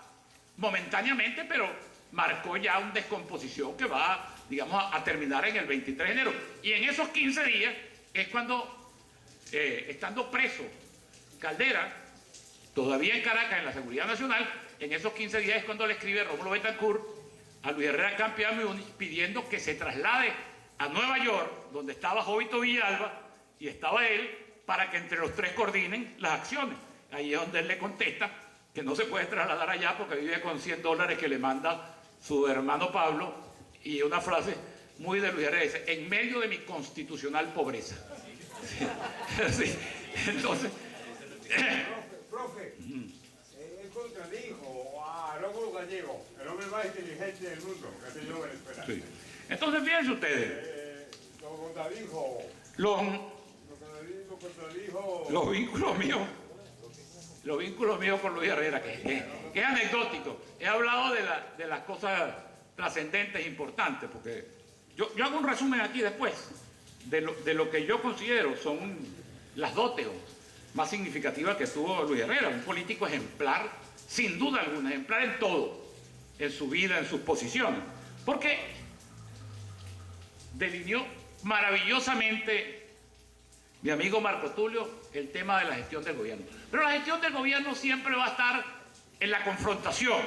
momentáneamente, pero marcó ya una descomposición que va, digamos, a terminar en el 23 de enero. Y en esos 15 días es cuando, estando preso Caldera, todavía en Caracas, en la Seguridad Nacional, en esos 15 días es cuando le escribe Rómulo Betancourt a Luis Herrera Campiano pidiendo que se traslade a Nueva York, donde estaba Jovito Villalba y estaba él, para que entre los tres coordinen las acciones. Ahí es donde él le contesta que no se puede trasladar allá porque vive con $100 que le manda su hermano Pablo, y una frase muy de Luis Herrera dice: en medio de mi constitucional pobreza. Sí. Entonces, profe, él contradijo a Rómulo Gallego, el hombre más inteligente del mundo que ha tenido Venezuela. sí. Entonces fíjense ustedes, Lo contradijo los vínculos míos con Luis Herrera, que es anecdótico. He hablado de las cosas trascendentes e importantes, porque yo hago un resumen aquí después de lo que yo considero son las dotes más significativas que tuvo Luis Herrera, un político ejemplar, sin duda alguna, ejemplar en todo, en su vida, en sus posiciones, porque delineó maravillosamente mi amigo Marco Tulio el tema de la gestión del gobierno. Pero la gestión del gobierno siempre va a estar en la confrontación.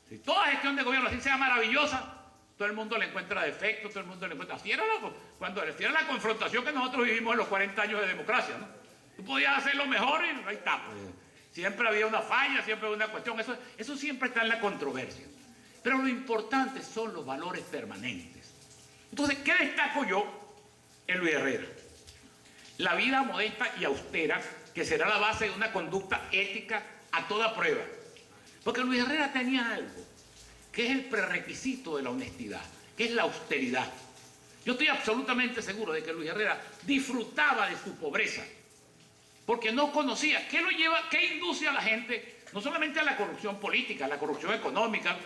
Si toda gestión de gobierno así sea maravillosa, todo el mundo le encuentra defectos, todo el mundo le encuentra... Así era la confrontación que nosotros vivimos en los 40 años de democracia, ¿no? Tú podías hacerlo mejor y ahí está. Pues. Siempre había una falla, siempre había una cuestión. Eso siempre está en la controversia. Pero lo importante son los valores permanentes. Entonces, ¿qué destaco yo en Luis Herrera? La vida modesta y austera, que será la base de una conducta ética a toda prueba. Porque Luis Herrera tenía algo, que es el prerequisito de la honestidad, que es la austeridad. Yo estoy absolutamente seguro de que Luis Herrera disfrutaba de su pobreza, porque no conocía. ¿Qué lo lleva, qué induce a la gente? No solamente a la corrupción política, a la corrupción económica,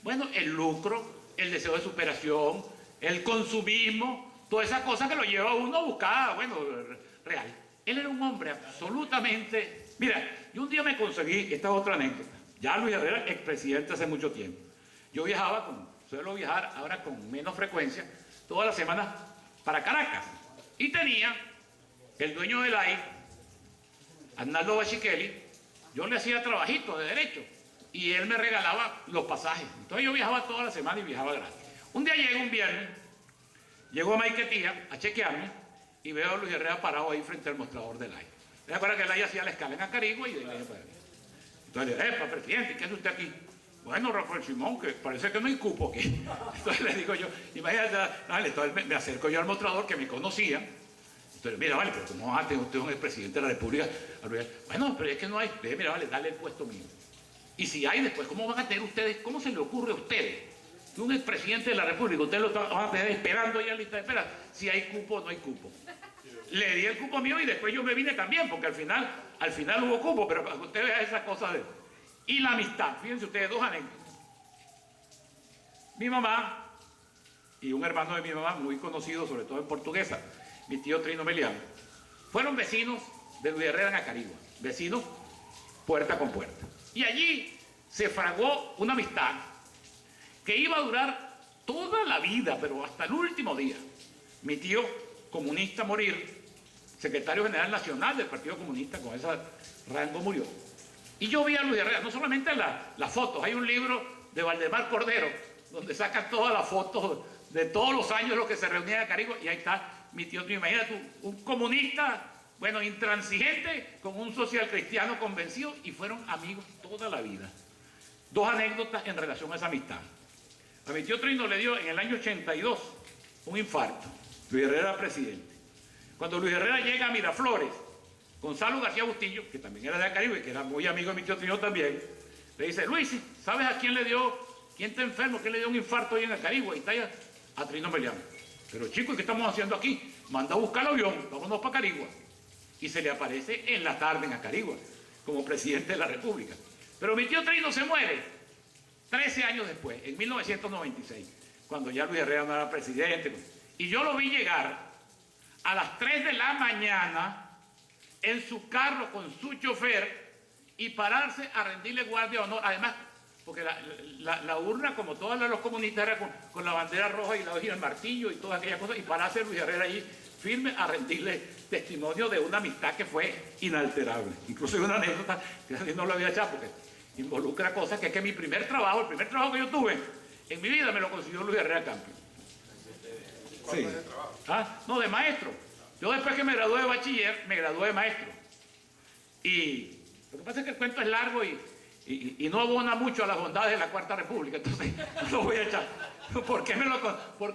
bueno, el lucro, el deseo de superación, el consumismo, toda esa cosa que lo lleva a uno a buscar, bueno, real. Él era un hombre absolutamente... Mira, yo un día me conseguí, esta es otra anécdota, ya Luis Herrera, expresidente hace mucho tiempo. Yo viajaba, suelo viajar ahora con menos frecuencia, todas las semanas para Caracas. Y tenía el dueño del AI, Arnaldo Bachiquelli, yo le hacía trabajito de derecho y él me regalaba los pasajes. Entonces yo viajaba toda la semana y viajaba gratis. Un día llego un viernes, llego a Maiquetía a chequearme y veo a Luis Herrera parado ahí frente al mostrador del AI. ¿Se acuerda que el AI hacía la escala en Acarigua y de ahí para aquí? Entonces le digo, presidente, ¿qué hace usted aquí? Bueno, Rafael Simón, que parece que no hay cupo aquí. Entonces le digo yo, imagínate, dale, entonces me acerco yo al mostrador que me conocía. Entonces, mira, vale, pero ¿cómo va a tener usted un expresidente de la República? Bueno, pero es que no hay. Mira, vale, dale el puesto mío. Y si hay después, ¿cómo van a tener ustedes? ¿Cómo se le ocurre a ustedes que un expresidente de la República, ustedes lo van a tener esperando ahí en lista de espera? Si hay cupo o no hay cupo. Le di el cupo mío y después yo me vine también, porque al final hubo cupo, pero para que usted vea esas cosas de... Y la amistad, fíjense ustedes, dos anécdotas. Mi mamá y un hermano de mi mamá, muy conocido, sobre todo en Portuguesa, mi tío Trino Melián, fueron vecinos de Luis Herrera en Acarigua, vecinos puerta con puerta. Y allí se fraguó una amistad que iba a durar toda la vida, pero hasta el último día. Mi tío comunista a morir, secretario general nacional del Partido Comunista, con ese rango murió. Y yo vi a Luis Herrera, no solamente las fotos, hay un libro de Valdemar Cordero, donde sacan todas las fotos de todos los años los que se reunían en Acarigua, y ahí está mi tío, imagínate, un comunista, bueno, intransigente, con un social cristiano convencido, y fueron amigos toda la vida. Dos anécdotas en relación a esa amistad. A mi tío Trino le dio en el año 82 un infarto. Luis Herrera era presidente. Cuando Luis Herrera llega a Miraflores, Gonzalo García Bustillo, que también era de Acarigua y que era muy amigo de mi tío Trino también, le dice, Luis, ¿sabes a quién le dio, quién está enfermo, quién le dio un infarto ahí en Acarigua? Y está allá, a Trino Melián. Pero chicos, ¿qué estamos haciendo aquí? Manda a buscar el avión, vámonos para Acarigua. Y se le aparece en la tarde en Acarigua, como presidente de la República. Pero mi tío Trino se muere 13 años después, en 1996, cuando ya Luis Herrera no era presidente. Y yo lo vi llegar a las 3 de la mañana en su carro con su chofer y pararse a rendirle guardia de honor. Además, porque la urna, como todas las de los comunistas, era con la bandera roja y la hoja y el martillo y todas aquellas cosas, y pararse Luis Herrera allí firme a rendirle testimonio de una amistad que fue inalterable. Incluso hay una anécdota que no lo había echado porque involucra cosas, que es que el primer trabajo que yo tuve en mi vida me lo consiguió Luis Herrera Campio. Sí. No, de maestro. Yo después que me gradué de bachiller, me gradué de maestro. Y lo que pasa es que el cuento es largo y no abona mucho a las bondades de la Cuarta República, entonces lo voy a echar. ¿Por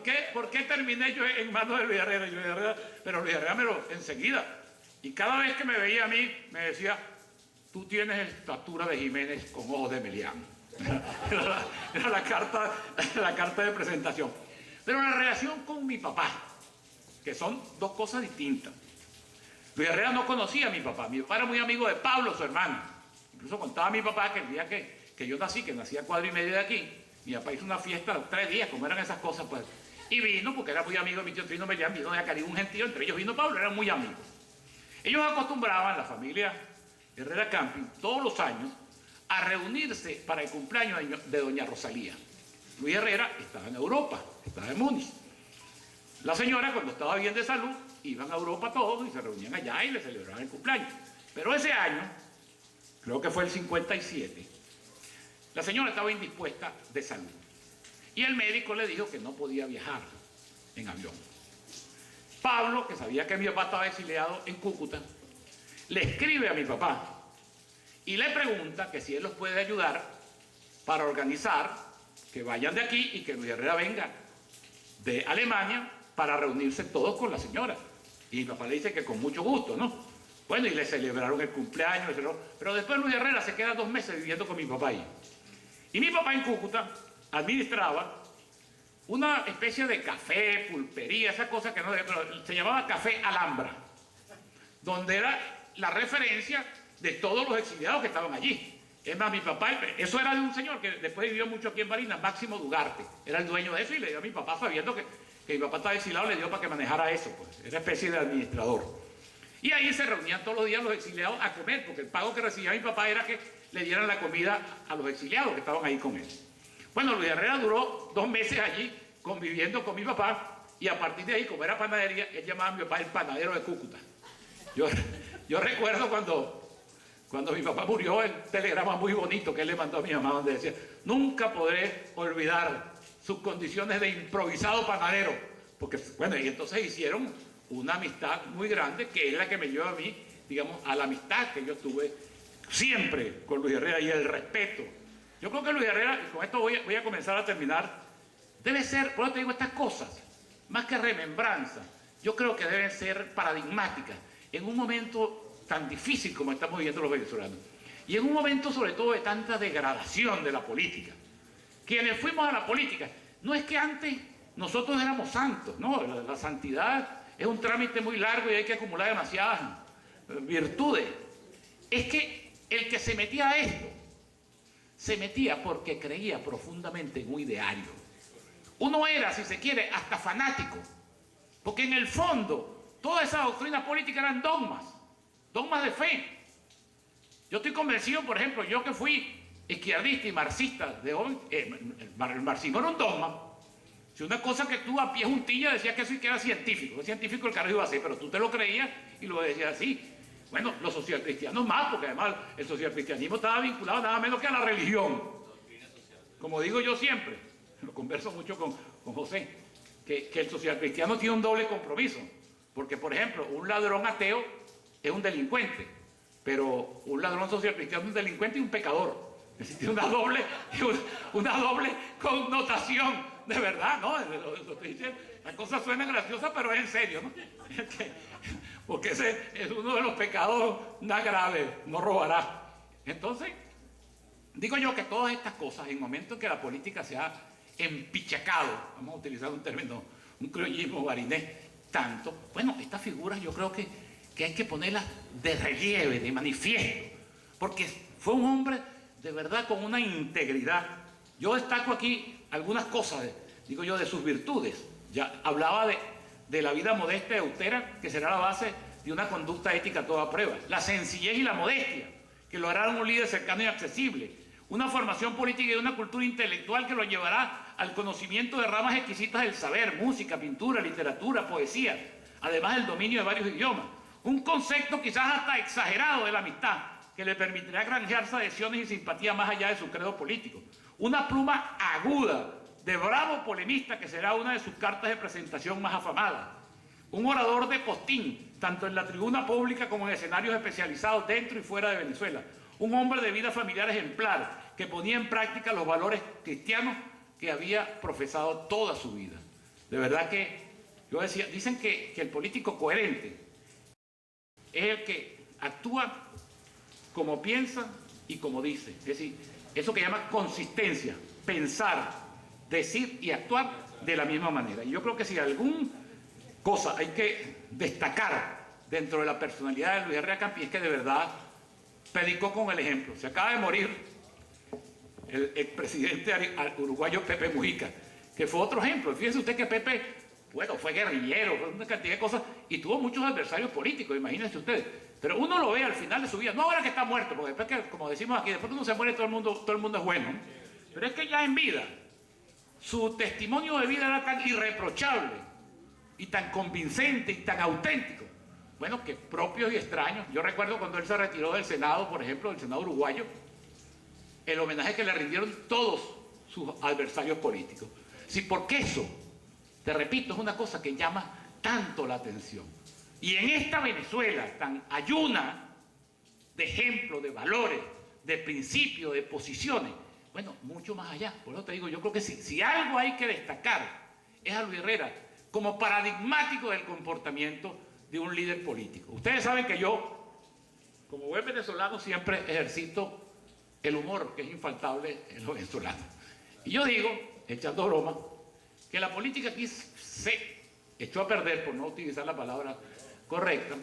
qué terminé yo en manos de Luis Herrera? Pero Luis Herrera me lo enseguida. Y cada vez que me veía a mí, me decía, tú tienes estatura de Jiménez con ojos de Melián. Era la carta de presentación. Pero la relación con mi papá, que son dos cosas distintas. Luis Herrera no conocía a mi papá. Mi papá era muy amigo de Pablo, su hermano. Incluso contaba a mi papá que el día que yo nací, que nací a cuadro y medio de aquí, mi papá hizo una fiesta de 3 días, como eran esas cosas, pues. Y vino, porque era muy amigo de mi tío Trino Melián, vino de Acarigua un gentío, entre ellos vino Pablo, eran muy amigos. Ellos acostumbraban, la familia Herrera Camping, todos los años, a reunirse para el cumpleaños de doña Rosalía. Luis Herrera estaba en Europa, estaba en Múnich. La señora, cuando estaba bien de salud, iban a Europa todos y se reunían allá y le celebraban el cumpleaños. Pero ese año, creo que fue el 57, la señora estaba indispuesta de salud. Y el médico le dijo que no podía viajar en avión. Pablo, que sabía que mi papá estaba exiliado en Cúcuta, le escribe a mi papá y le pregunta que si él los puede ayudar para organizar que vayan de aquí y que Luis Herrera venga de Alemania para reunirse todos con la señora. Y mi papá le dice que con mucho gusto, ¿no? Bueno, y le celebraron el cumpleaños, pero después Luis Herrera se queda 2 meses viviendo con mi papá ahí. Y mi papá en Cúcuta administraba una especie de café, pulpería, esa cosa que no debe, pero se llamaba Café Alhambra, donde era la referencia de todos los exiliados que estaban allí. Es más, mi papá, eso era de un señor que después vivió mucho aquí en Barinas, Máximo Dugarte, era el dueño de eso y le dio a mi papá, sabiendo que mi papá estaba exiliado, le dio para que manejara eso, pues, era especie de administrador. Y ahí se reunían todos los días los exiliados a comer, porque el pago que recibía mi papá era que le dieran la comida a los exiliados que estaban ahí con él. Bueno, Luis Herrera duró 2 meses allí conviviendo con mi papá y a partir de ahí, como era panadería, él llamaba a mi papá el panadero de Cúcuta. Yo recuerdo cuando mi papá murió, el telegrama muy bonito que él le mandó a mi mamá donde decía: nunca podré olvidar sus condiciones de improvisado panadero, porque bueno, y entonces hicieron una amistad muy grande que es la que me lleva a mí, digamos, a la amistad que yo tuve siempre con Luis Herrera y el respeto. Yo creo que Luis Herrera, y con esto voy a comenzar a terminar, debe ser, por eso te digo estas cosas, más que remembranza, yo creo que deben ser paradigmáticas en un momento tan difícil como estamos viviendo los venezolanos y en un momento sobre todo de tanta degradación de la política. Quienes fuimos a la política, no es que antes nosotros éramos santos, no, la santidad es un trámite muy largo y hay que acumular demasiadas virtudes. Es que el que se metía a esto, se metía porque creía profundamente en un ideario. Uno era, si se quiere, hasta fanático, porque en el fondo toda esa doctrina política eran dogmas de fe. Yo estoy convencido, por ejemplo, yo que fui izquierdista y marxista de hoy, el marxismo era un dogma. Si una cosa que tú a pie juntilla decías que eso y que era científico, el carajo iba a ser, pero tú te lo creías y lo decías así. Bueno, los socialcristianos más, porque además el socialcristianismo estaba vinculado nada menos que a la religión. Como digo yo siempre, lo converso mucho con José, que el socialcristiano tiene un doble compromiso. Porque, por ejemplo, un ladrón ateo es un delincuente, pero un ladrón socialcristiano es un delincuente y un pecador. Existe una doble connotación, de verdad, ¿no? La cosa suena graciosa, pero es en serio, ¿no? Porque ese es uno de los pecados más graves, no robará. Entonces, digo yo que todas estas cosas, en momentos en que la política se ha empichacado, vamos a utilizar un término, un criollismo barinés, tanto, bueno, estas figuras yo creo que hay que ponerlas de relieve, de manifiesto, porque fue un hombre de verdad con una integridad. Yo destaco aquí algunas cosas, digo yo, de sus virtudes. Ya hablaba de la vida modesta y austera, que será la base de una conducta ética a toda prueba. La sencillez y la modestia, que lo harán un líder cercano y accesible. Una formación política y una cultura intelectual que lo llevará al conocimiento de ramas exquisitas del saber, música, pintura, literatura, poesía, además del dominio de varios idiomas. Un concepto quizás hasta exagerado de la amistad, que le permitirá granjearse adhesiones y simpatía más allá de su credo político. Una pluma aguda, de bravo polemista, que será una de sus cartas de presentación más afamadas. Un orador de postín, tanto en la tribuna pública como en escenarios especializados dentro y fuera de Venezuela. Un hombre de vida familiar ejemplar, que ponía en práctica los valores cristianos que había profesado toda su vida. De verdad que, yo decía, dicen que el político coherente es el que actúa como piensa y como dice. Es decir, eso que llama consistencia, pensar, decir y actuar de la misma manera. Y yo creo que si alguna cosa hay que destacar dentro de la personalidad de Luis Herrera Campín es que de verdad predicó con el ejemplo. Se acaba de morir el expresidente uruguayo Pepe Mujica, que fue otro ejemplo. Fíjense usted que Pepe, bueno, fue guerrillero, fue una cantidad de cosas y tuvo muchos adversarios políticos, imagínense ustedes. Pero uno lo ve al final de su vida, no ahora que está muerto, porque después que, como decimos aquí, después que uno se muere todo el mundo es bueno. Pero es que ya en vida, su testimonio de vida era tan irreprochable y tan convincente y tan auténtico, bueno, que propios y extraños. Yo recuerdo cuando él se retiró del Senado, por ejemplo, del Senado uruguayo, el homenaje que le rindieron todos sus adversarios políticos. Sí, porque eso, te repito, es una cosa que llama tanto la atención. Y en esta Venezuela tan ayuna, de ejemplo, de valores, de principios, de posiciones. Bueno, mucho más allá. Por eso te digo, yo creo que si algo hay que destacar es a Luis Herrera como paradigmático del comportamiento de un líder político. Ustedes saben que yo, como buen venezolano, siempre ejercito el humor, que es infaltable en los venezolanos. Y yo digo, echando broma, que la política aquí se echó a perder, por no utilizar la palabra correcta,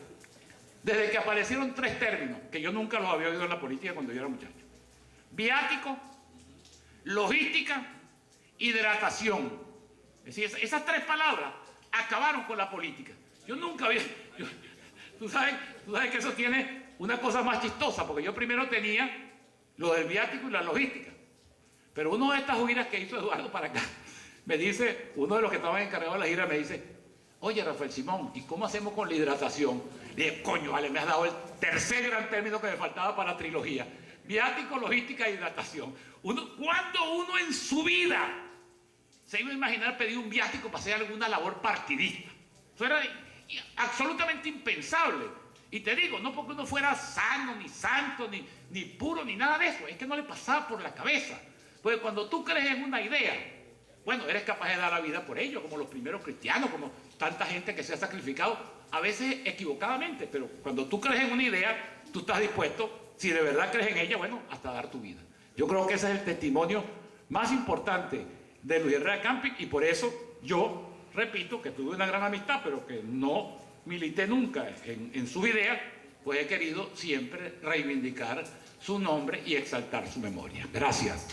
desde que aparecieron 3 términos que yo nunca los había oído en la política cuando yo era muchacho: viático, logística, hidratación. Es decir, esas 3 palabras acabaron con la política. Yo nunca había... Tú sabes que eso tiene una cosa más chistosa, porque yo primero tenía lo del viático y la logística. Pero una de estas giras que hizo Eduardo para acá, me dice, uno de los que estaban encargados de la gira me dice: oye, Rafael Simón, ¿y cómo hacemos con la hidratación? Le dije, coño, vale, me has dado el tercer gran término que me faltaba para la trilogía: viático, logística e hidratación. ¿Cuándo uno en su vida se iba a imaginar pedir un viático para hacer alguna labor partidista? Eso era absolutamente impensable. Y te digo, no porque uno fuera sano, ni santo, ni puro, ni nada de eso, es que no le pasaba por la cabeza. Porque cuando tú crees en una idea, bueno, eres capaz de dar la vida por ello, como los primeros cristianos, como tanta gente que se ha sacrificado, a veces equivocadamente, pero cuando tú crees en una idea, tú estás dispuesto, si de verdad crees en ella, bueno, hasta dar tu vida. Yo creo que ese es el testimonio más importante de Luis Herrera Camping, y por eso yo repito que tuve una gran amistad, pero que no milité nunca en sus ideas, pues he querido siempre reivindicar su nombre y exaltar su memoria. Gracias.